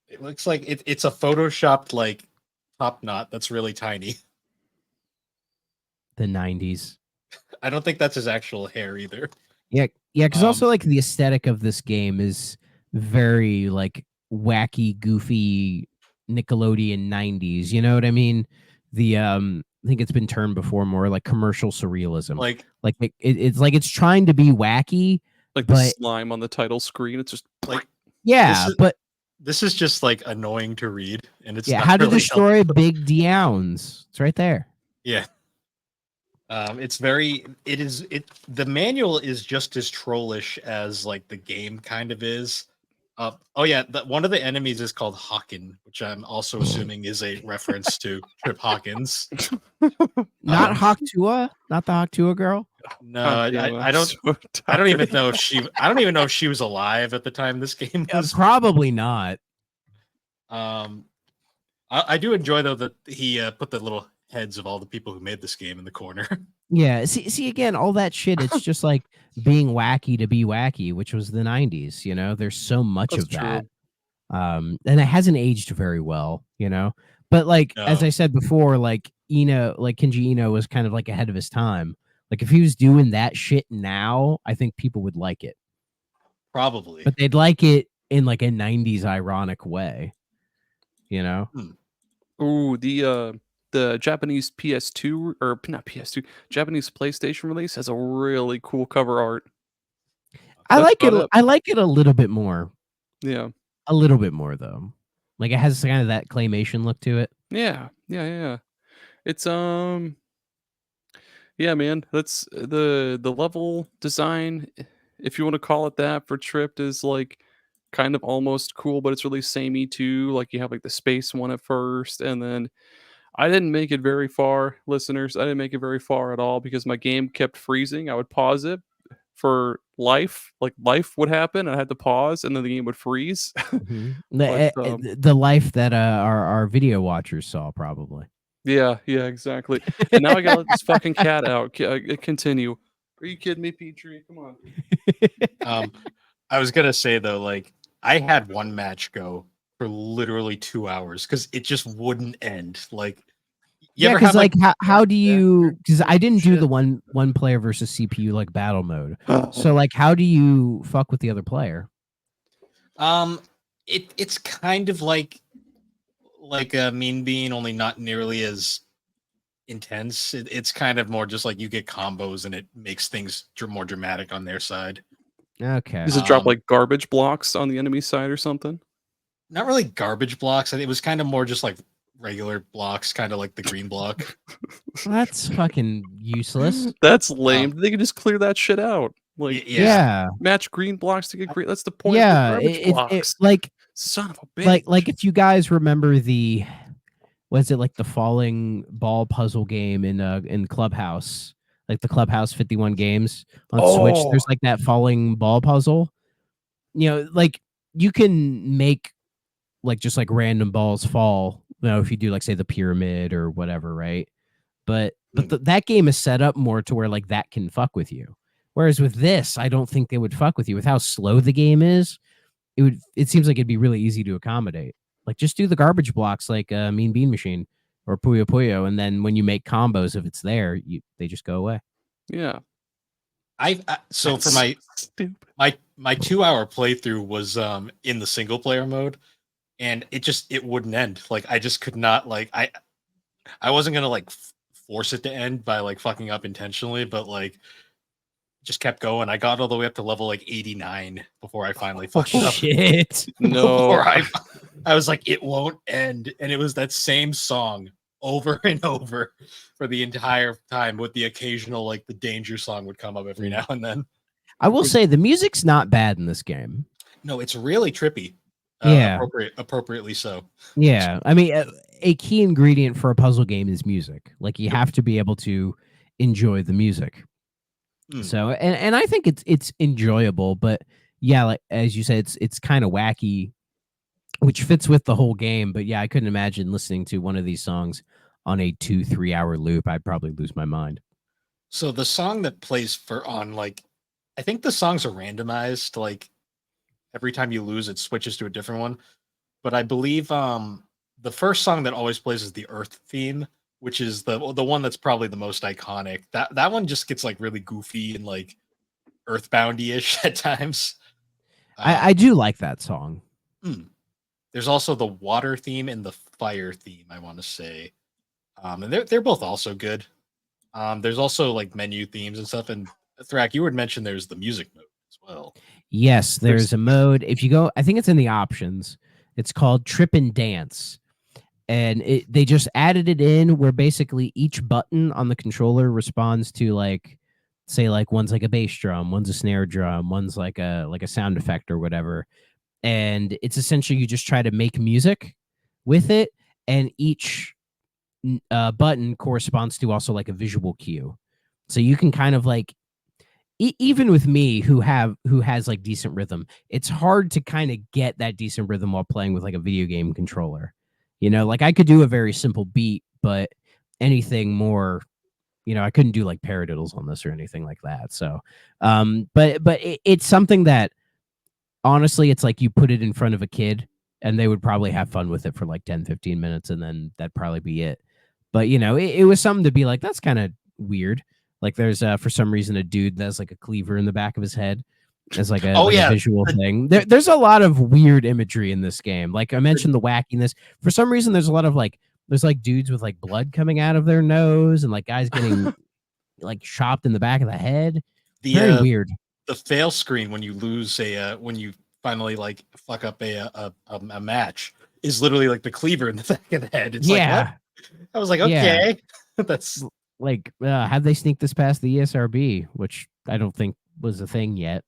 It looks like it's a photoshopped like top knot that's really tiny. The 90s. I don't think that's his actual hair either. Yeah, because also Um, like the aesthetic of this game is very like wacky, goofy Nickelodeon 90s. You know what I mean? I think it's been termed before more like commercial surrealism. like Like it's like it's trying to be wacky, Like the but slime on the title screen. It's just like yeah, but this is just like annoying to read, and it's yeah, not how to really destroy helpful. big Downs. It's right there. Yeah. It's very. It is. The manual is just as trollish as like the game kind of is. Oh yeah, one of the enemies is called Hawken, which I'm also assuming is a reference to Trip Hawkins. Not Um, Hawktua, not the Hawktua girl. No, God damn it, I I'm don't. so I don't even tired. know if she. I don't even know if she was alive at the time this game was. Probably not. Um, I do enjoy though that he put the little heads of all the people who made this game in the corner. Yeah, see again, all that shit. It's just like being wacky to be wacky, which was the 90s. You know, there's so much That's of that. true. And it hasn't aged very well, you know. But like as No, I said before, like like Kenji Eno was kind of like ahead of his time. Like if he was doing that shit now, I think people would like it. probably. But they'd like it in like a 90s ironic way, you know? Ooh, the Japanese PS2 or not PS2, Japanese PlayStation release has a really cool cover art. That's about it. I like it a little bit more. Yeah. A little bit more though. Like it has kind of that claymation look to it. Yeah. It's yeah, man. That's the level design, if you want to call it that, for Tripped is like kind of almost cool, but it's really samey too. Like you have like the space one at first, and then I didn't make it very far, listeners. I didn't make it very far at all because my game kept freezing. I would pause it for life, like life would happen. I had to pause, and then the game would freeze. Mhm. But The life that our video watchers saw probably. yeah, exactly. And now I gotta let this fucking cat out. Continue. Are you kidding me, Petrie? Come on. Um, I was gonna say though, like I had one match go for literally 2 hours because it just wouldn't end. Like, you Yeah, ever because have like like how do you? Because I didn't do Shit. the one player versus CPU like battle mode. So like, how do you fuck with the other player? um, it's kind of like a mean bean, only not nearly as intense. It's kind of more just like you get combos and it makes things more dramatic on their side. Okay. Does it drop Um, like garbage blocks on the enemy side or something? Not really garbage blocks. It was kind of more just like regular blocks, kind of like the green block. That's fucking useless. That's Um, lame. They can just clear that shit out. Like yeah, Yeah. match green blocks to get green. That's the point of the Yeah. garbage It blocks. like Son of a bitch. if you guys remember the was it like the falling ball puzzle game in Clubhouse, like the Clubhouse 51 games on Switch. Oh, There's like that falling ball puzzle. You know, like you can make like just like random balls fall. You know, if you do like say the pyramid or whatever, right? But that game is set up more to where like that can fuck with you. Whereas with this, I don't think they would fuck with you with how slow the game is. It seems like it'd be really easy to accommodate. Like just do the garbage blocks like Mean Bean Machine or Puyo Puyo, and then when you make combos, if it's there, they just go away. yeah. so That's for my stupid. my 2 hour playthrough was in the single player mode, and it wouldn't end. Like I just could not I wasn't gonna like force it to end by like fucking up intentionally, but like just kept going. I got all the way up to level like 89 before I finally fucked up. Shit. No. Before I was like, it won't end, and it was that same song over and over for the entire time, with the occasional like the danger song would come up every now and then. I will say the music's not bad in this game. No, it's really trippy. Yeah. Appropriately so. Yeah. I mean, a key ingredient for a puzzle game is music. Like you have to be able to enjoy the music. So, and I think it's enjoyable, but yeah, like as you said, it's kind of wacky, which fits with the whole game. But yeah, I couldn't imagine listening to one of these songs on a 2-3 hour loop. I'd probably lose my mind. So the song that plays I think the songs are randomized. Like every time you lose, it switches to a different one. But I believe the first song that always plays is the Earth theme, which is the one that's probably the most iconic. That one just gets like really goofy and like Earthboundy-ish at times. I do like that song. There's also the water theme and the fire theme, I want to say. And they're both also good. There's also like menu themes and stuff. And Thrak, you would mention there's the music mode as well. Yes, there's a mode. If you go, I think it's in the options. It's called Trip and Dance. And they just added it in where basically each button on the controller responds to like, say like one's like a bass drum, one's a snare drum, one's like a sound effect or whatever. And it's essentially you just try to make music with it, and each button corresponds to also like a visual cue. So you can kind of like even with me who has like decent rhythm, it's hard to kind of get that decent rhythm while playing with like a video game controller. You know, like I could do a very simple beat, but anything more, you know, I couldn't do like paradiddles on this or anything like that. So, but it's something that honestly, it's like you put it in front of a kid and they would probably have fun with it for like 10, 15 minutes and then that'd probably be it. But, you know, it was something to be like, that's kind of weird. Like there's for some reason a dude that's like a cleaver in the back of his head as like a, a visual thing. There's a lot of weird imagery in this game. Like I mentioned the wackiness. For some reason, there's a lot of like there's like dudes with like blood coming out of their nose and like guys getting like chopped in the back of the head. Very weird. The fail screen when you lose when you finally like fuck up a match is literally like the cleaver in the back of the head. It's like what? I was like, okay, that's like have they sneaked this past the ESRB, which I don't think was a thing yet.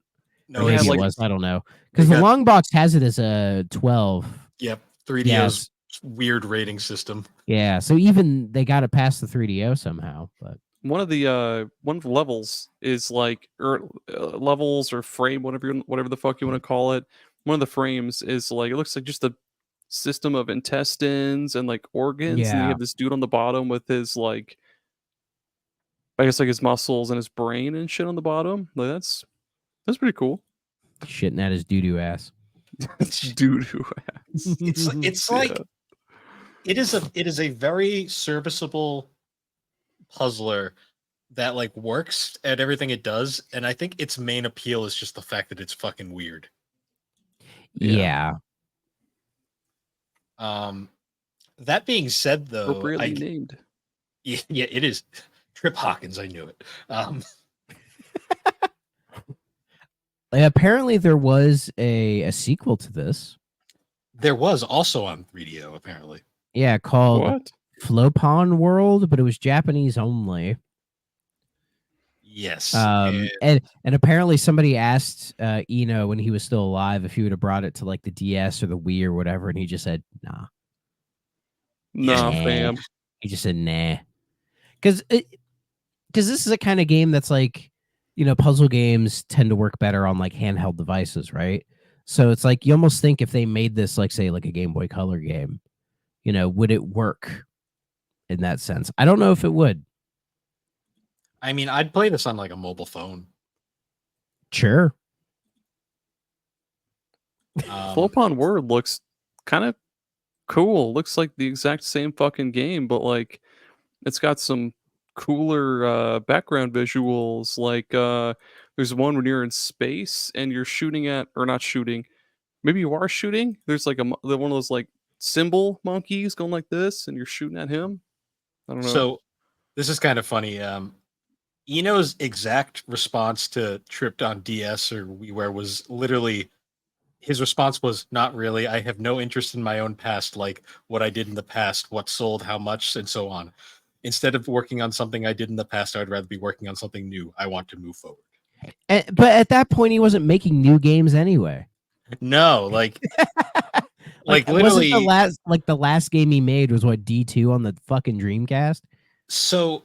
No, maybe it was. I don't know because the long box has it as a 12. Yep, 3DO's weird rating system. Yeah, so even they got it past the 3DO somehow. But one of the levels is like levels or frame, whatever the fuck you want to call it. One of the frames is like it looks like just a system of intestines and like organs, and you have this dude on the bottom with his like, I guess like his muscles and his brain and shit on the bottom. Like that's pretty cool. Shitting at his doo-doo ass. Doo-doo ass. It's like it is a very serviceable puzzler that like works at everything it does, and I think its main appeal is just the fact that it's fucking weird. Yeah. That being said, though, appropriately named. Yeah, it is. Trip Hawkins, I knew it. Apparently, there was a sequel to this. There was also on 3DO, apparently. Yeah, called Flopon World, but it was Japanese only. Yes. And apparently somebody asked Eno when he was still alive if he would have brought it to like the DS or the Wii or whatever, and he just said nah. Fam. He just said nah. Because this is a kind of game that's like, you know, puzzle games tend to work better on like handheld devices, right? So it's like you almost think if they made this like say like a Game Boy Color game, you know, would it work in that sense? I don't know if it would. I mean, I'd play this on like a mobile phone. Sure. Flopon World looks kind of cool. Looks like the exact same fucking game, but like it's got some cooler background visuals. Like there's one when you're in space and you're shooting at, or not shooting, maybe you are shooting. There's like one of those like symbol monkeys going like this, and you're shooting at him. I don't know. So this is kind of funny. Eno's exact response to Tripped on DS or WiiWare was literally, his response was, not really. I have no interest in my own past, like what I did in the past, what sold, how much, and so on. Instead of working on something I did in the past, I would rather be working on something new. I want to move forward. But at that point, he wasn't making new games anyway. No, like literally, the last game he made was what, D2 on the fucking Dreamcast. So,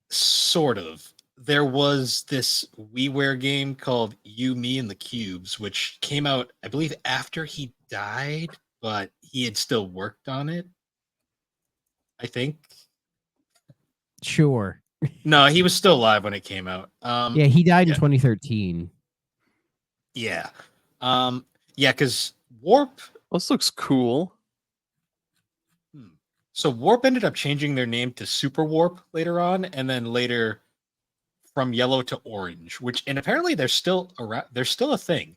sort of. There was this WiiWare game called You, Me, and the Cubes, which came out, I believe, after he died, but he had still worked on it. I think. Sure. No, he was still alive when it came out. Yeah, he died in 2013. Yeah. Yeah, because Warp. This looks cool. So Warp ended up changing their name to Super Warp later on, and then later from yellow to orange, and apparently they're still around. They're still a thing.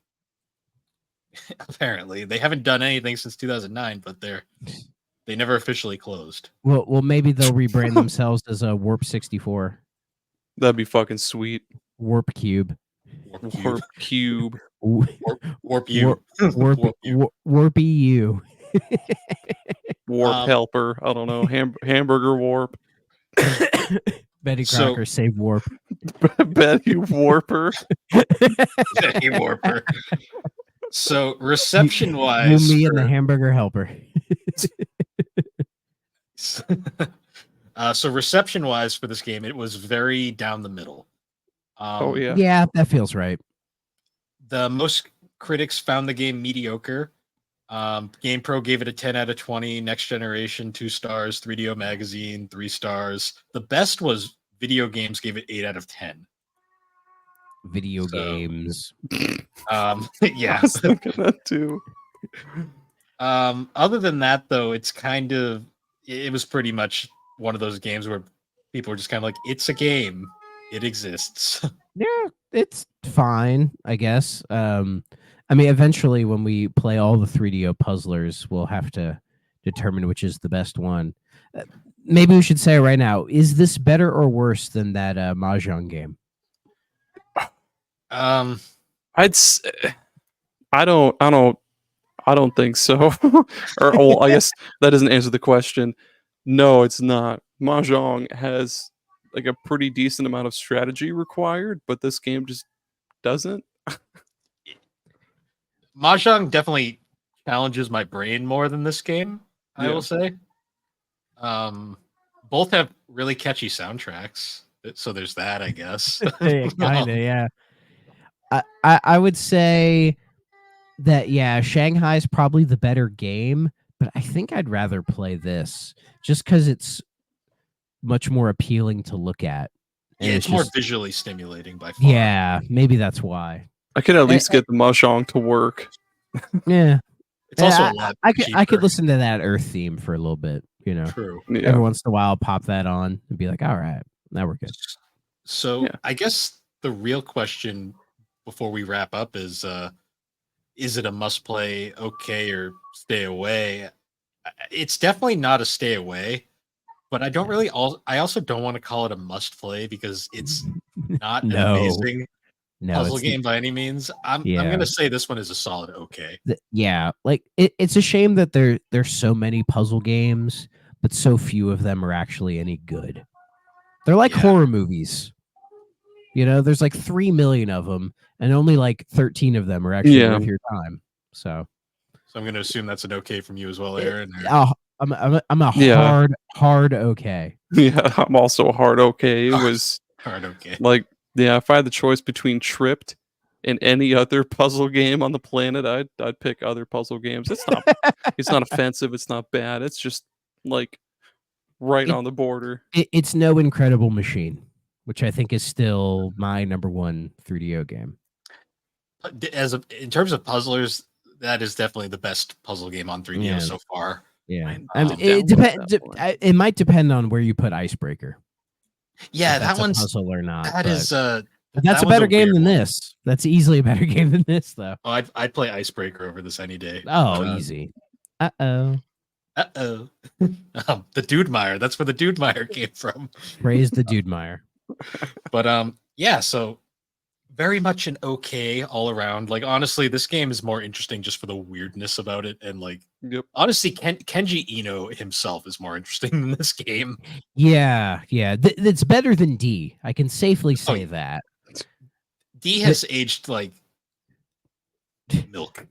Apparently, they haven't done anything since 2009, but they never officially closed. Well, maybe they'll rebrand themselves as a Warp 64, That'd be fucking sweet. Warp Cube, Warp Cube. Warp U, Warp Warp EU. Warp Helper. I don't know. Hamburger Warp. Betty Crocker save Warp. Betty Warper. Betty Warper. So reception wise, me and the Hamburger Helper. So reception wise for this game, it was very down the middle. Yeah, that feels right. The most critics found the game mediocre. GamePro gave it a 10 out of 20. Next Generation 2 stars. 3DO Magazine 3 stars. The best was Video Games gave it 8 out of 10. Video games. Yeah, I was thinking that too. Other than that, though, it was pretty much one of those games where people were just kind of like, it's a game, it exists. Yeah, it's fine, I guess. I mean, eventually, when we play all the 3DO puzzlers, we'll have to determine which is the best one. Maybe we should say it right now: is this better or worse than that Mahjong game? I don't think so. I guess that doesn't answer the question. No, it's not. Mahjong has like a pretty decent amount of strategy required, but this game just doesn't. Mahjong definitely challenges my brain more than this game, I will say. Both have really catchy soundtracks, so there's that, I guess. Kind of, yeah. I would say that, yeah, Shanghai's probably the better game, but I think I'd rather play this just because it's much more appealing to look at. And it's more visually stimulating by far. Yeah, maybe that's why. I could at least get the Mahjong to work. Yeah. It's also a lot I could listen to that Earth theme for a little bit, you know. True. Yeah. Every once in a while, pop that on and be like, all right, now we're good. So I guess the real question before we wrap up is it a must play, okay, or stay away? It's definitely not a stay away, but I don't really I also don't want to call it a must play because it's not an amazing puzzle game by any means. I'm gonna say this one is a solid okay. Yeah, like it's a shame that there's so many puzzle games, but so few of them are actually any good. They're like horror movies. You know, there's like 3 million of them, and only like 13 of them are actually worth your time. So I'm going to assume that's an okay from you as well, Aaron. I'm a hard okay. Yeah, I'm also hard okay. It was hard okay. Like, yeah, if I had the choice between Tripped and any other puzzle game on the planet, I'd pick other puzzle games. It's not offensive. It's not bad. It's just like on the border. It's no Incredible Machine, which I think is still my number one 3DO game. In terms of puzzlers, that is definitely the best puzzle game on 3DO so far. Yeah, it might depend on where you put Icebreaker. Yeah, that one's a puzzle or not. That's a better game than this. That's easily a better game than this, though. Oh, I'd play Icebreaker over this any day. Oh, easy. Uh-oh. The Dudemeyer. That's where the Dudemeyer came from. Praise the Dudemeyer. But yeah, so very much an okay all around. Like, honestly, this game is more interesting just for the weirdness about it, and like, honestly, Kenji Eno himself is more interesting than this game. Yeah. It's better than D. I can safely say that. D has aged like milk,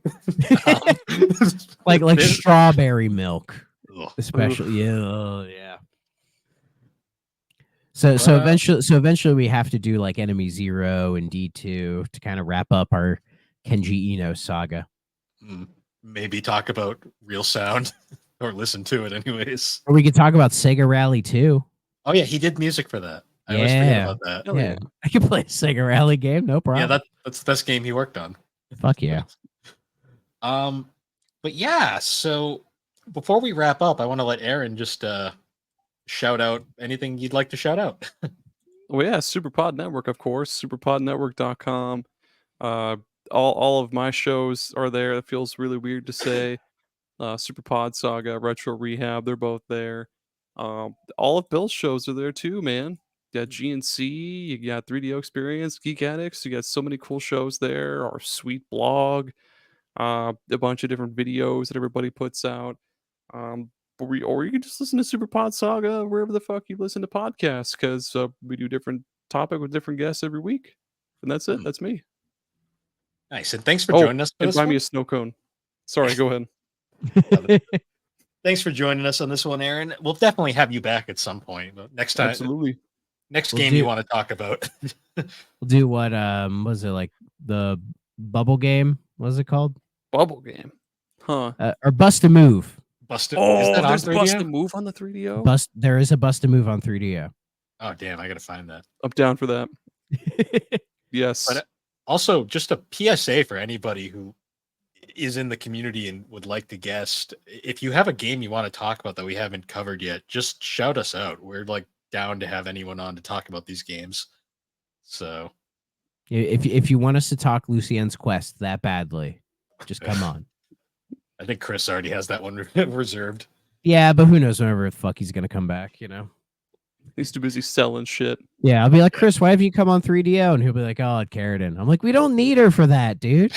like strawberry milk, especially. Yeah. So eventually we have to do like Enemy Zero and D2 to kind of wrap up our Kenji Eno saga. Maybe talk about Real Sound or listen to it anyways. Or we could talk about Sega Rally 2. Oh yeah, he did music for that. I always forget about that. Yeah, I could play a Sega Rally game, no problem. Yeah, that's the best game he worked on. Fuck yeah. But yeah, so before we wrap up, I want to let Aaron just shout out anything you'd like to shout out. Well, yeah, SuperPod Network, of course, superpodnetwork.com. All of my shows are there. It feels really weird to say. SuperPod Saga, Retro Rehab, they're both there. All of Bill's shows are there too, man. You got GNC, you got 3DO Experience, Geek Addicts. You got so many cool shows there. Our sweet blog, a bunch of different videos that everybody puts out. Or you can just listen to SuperPod Saga wherever the fuck you listen to podcasts, because we do different topic with different guests every week. And that's it. That's me. Nice. And thanks for joining us. For and this buy me one. a snow cone. Sorry, go ahead. Thanks for joining us on this one, Aaron. We'll definitely have you back at some point. But next time, Absolutely. next game you want to talk about. We'll do what was it, like the bubble game? What was it called? Bubble game. Huh. Or Bust a Move. Bust Oh, that there's on Bust a 3DO? Move on the 3DO? There is a Bust a Move on 3DO. Oh damn, I gotta find that. I'm down for that. Yes. But also, just a PSA for anybody who is in the community and would like to guest. If you have a game you want to talk about that we haven't covered yet, just shout us out. We're like down to have anyone on to talk about these games. So if you want us to talk Lucien's Quest that badly, just come on. I think Chris already has that one reserved. Yeah, but who knows whenever the fuck he's gonna come back, you know? He's too busy selling shit. Yeah, I'll be like, Chris, why have you come on 3DO? And he'll be like, oh, at Carradine. I'm like, we don't need her for that, dude.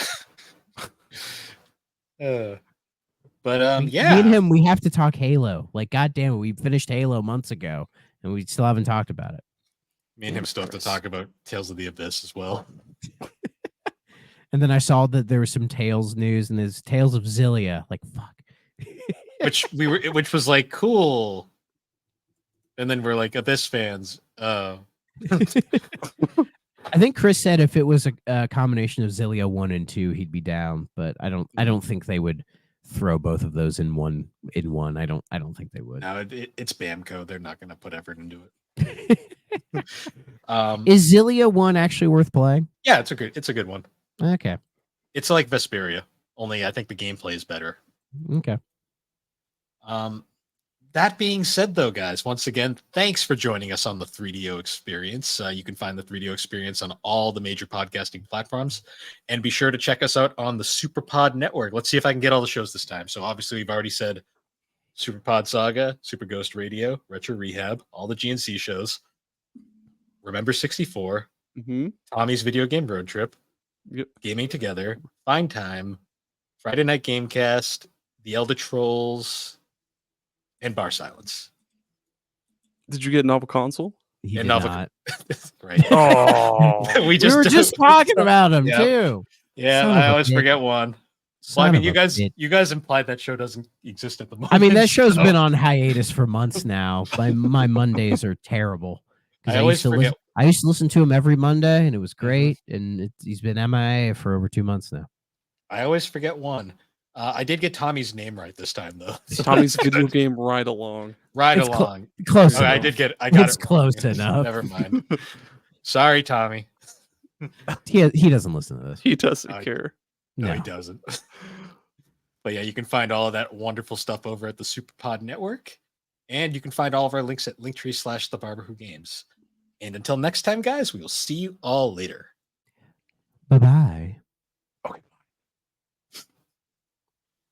Yeah. Me and him, we have to talk Halo. Like, goddamn it, we finished Halo months ago, and we still haven't talked about it. Me and him still have to talk about Tales of the Abyss as well. And then I saw that there was some Tales news, and there's Tales of Zillia. Like, fuck. which was like cool. And then we're like Abyss fans. I think Chris said if it was a combination of Zillia 1 and 2, he'd be down, but I don't think they would throw both of those in one. I don't think they would. No, it's Bamco. They're not going to put effort into it. Is Zillia 1 actually worth playing? Yeah, it's a good one. Okay. It's like Vesperia, only I think the gameplay is better. Okay. That being said, though, guys, once again, thanks for joining us on the 3DO Experience. You can find the 3DO Experience on all the major podcasting platforms, and be sure to check us out on the SuperPod Network. Let's see if I can get all the shows this time. So obviously, we've already said SuperPod Saga, Super Ghost Radio, Retro Rehab, all the GNC shows. Remember 64, Tommy's Video Game Road Trip, Gaming Together, Fine Time, Friday Night Gamecast, The Elder Trolls, and Bar Silence. Did you get a novel console? He did not. Right. Oh, we were just talking about him too. Yeah, Son I of a always bitch. forget one. Well, I mean, you guys implied that show doesn't exist at the moment. I mean, that show's been on hiatus for months now. My Mondays are terrible. I always forget. I used to listen to him every Monday, and it was great. And he's been MIA for over 2 months now. I always forget one. I did get Tommy's name right this time, though. Tommy's video game ride along. Ride along. Close Okay, enough. I did get. I got It's it close wrong. enough. Never mind. Sorry, Tommy. He doesn't listen to this. He doesn't care. No, No. he doesn't. But yeah, you can find all of that wonderful stuff over at the SuperPod Network, and you can find all of our links at linktree/thebarberwhogames. And until next time, guys, we will see you all later. Bye-bye.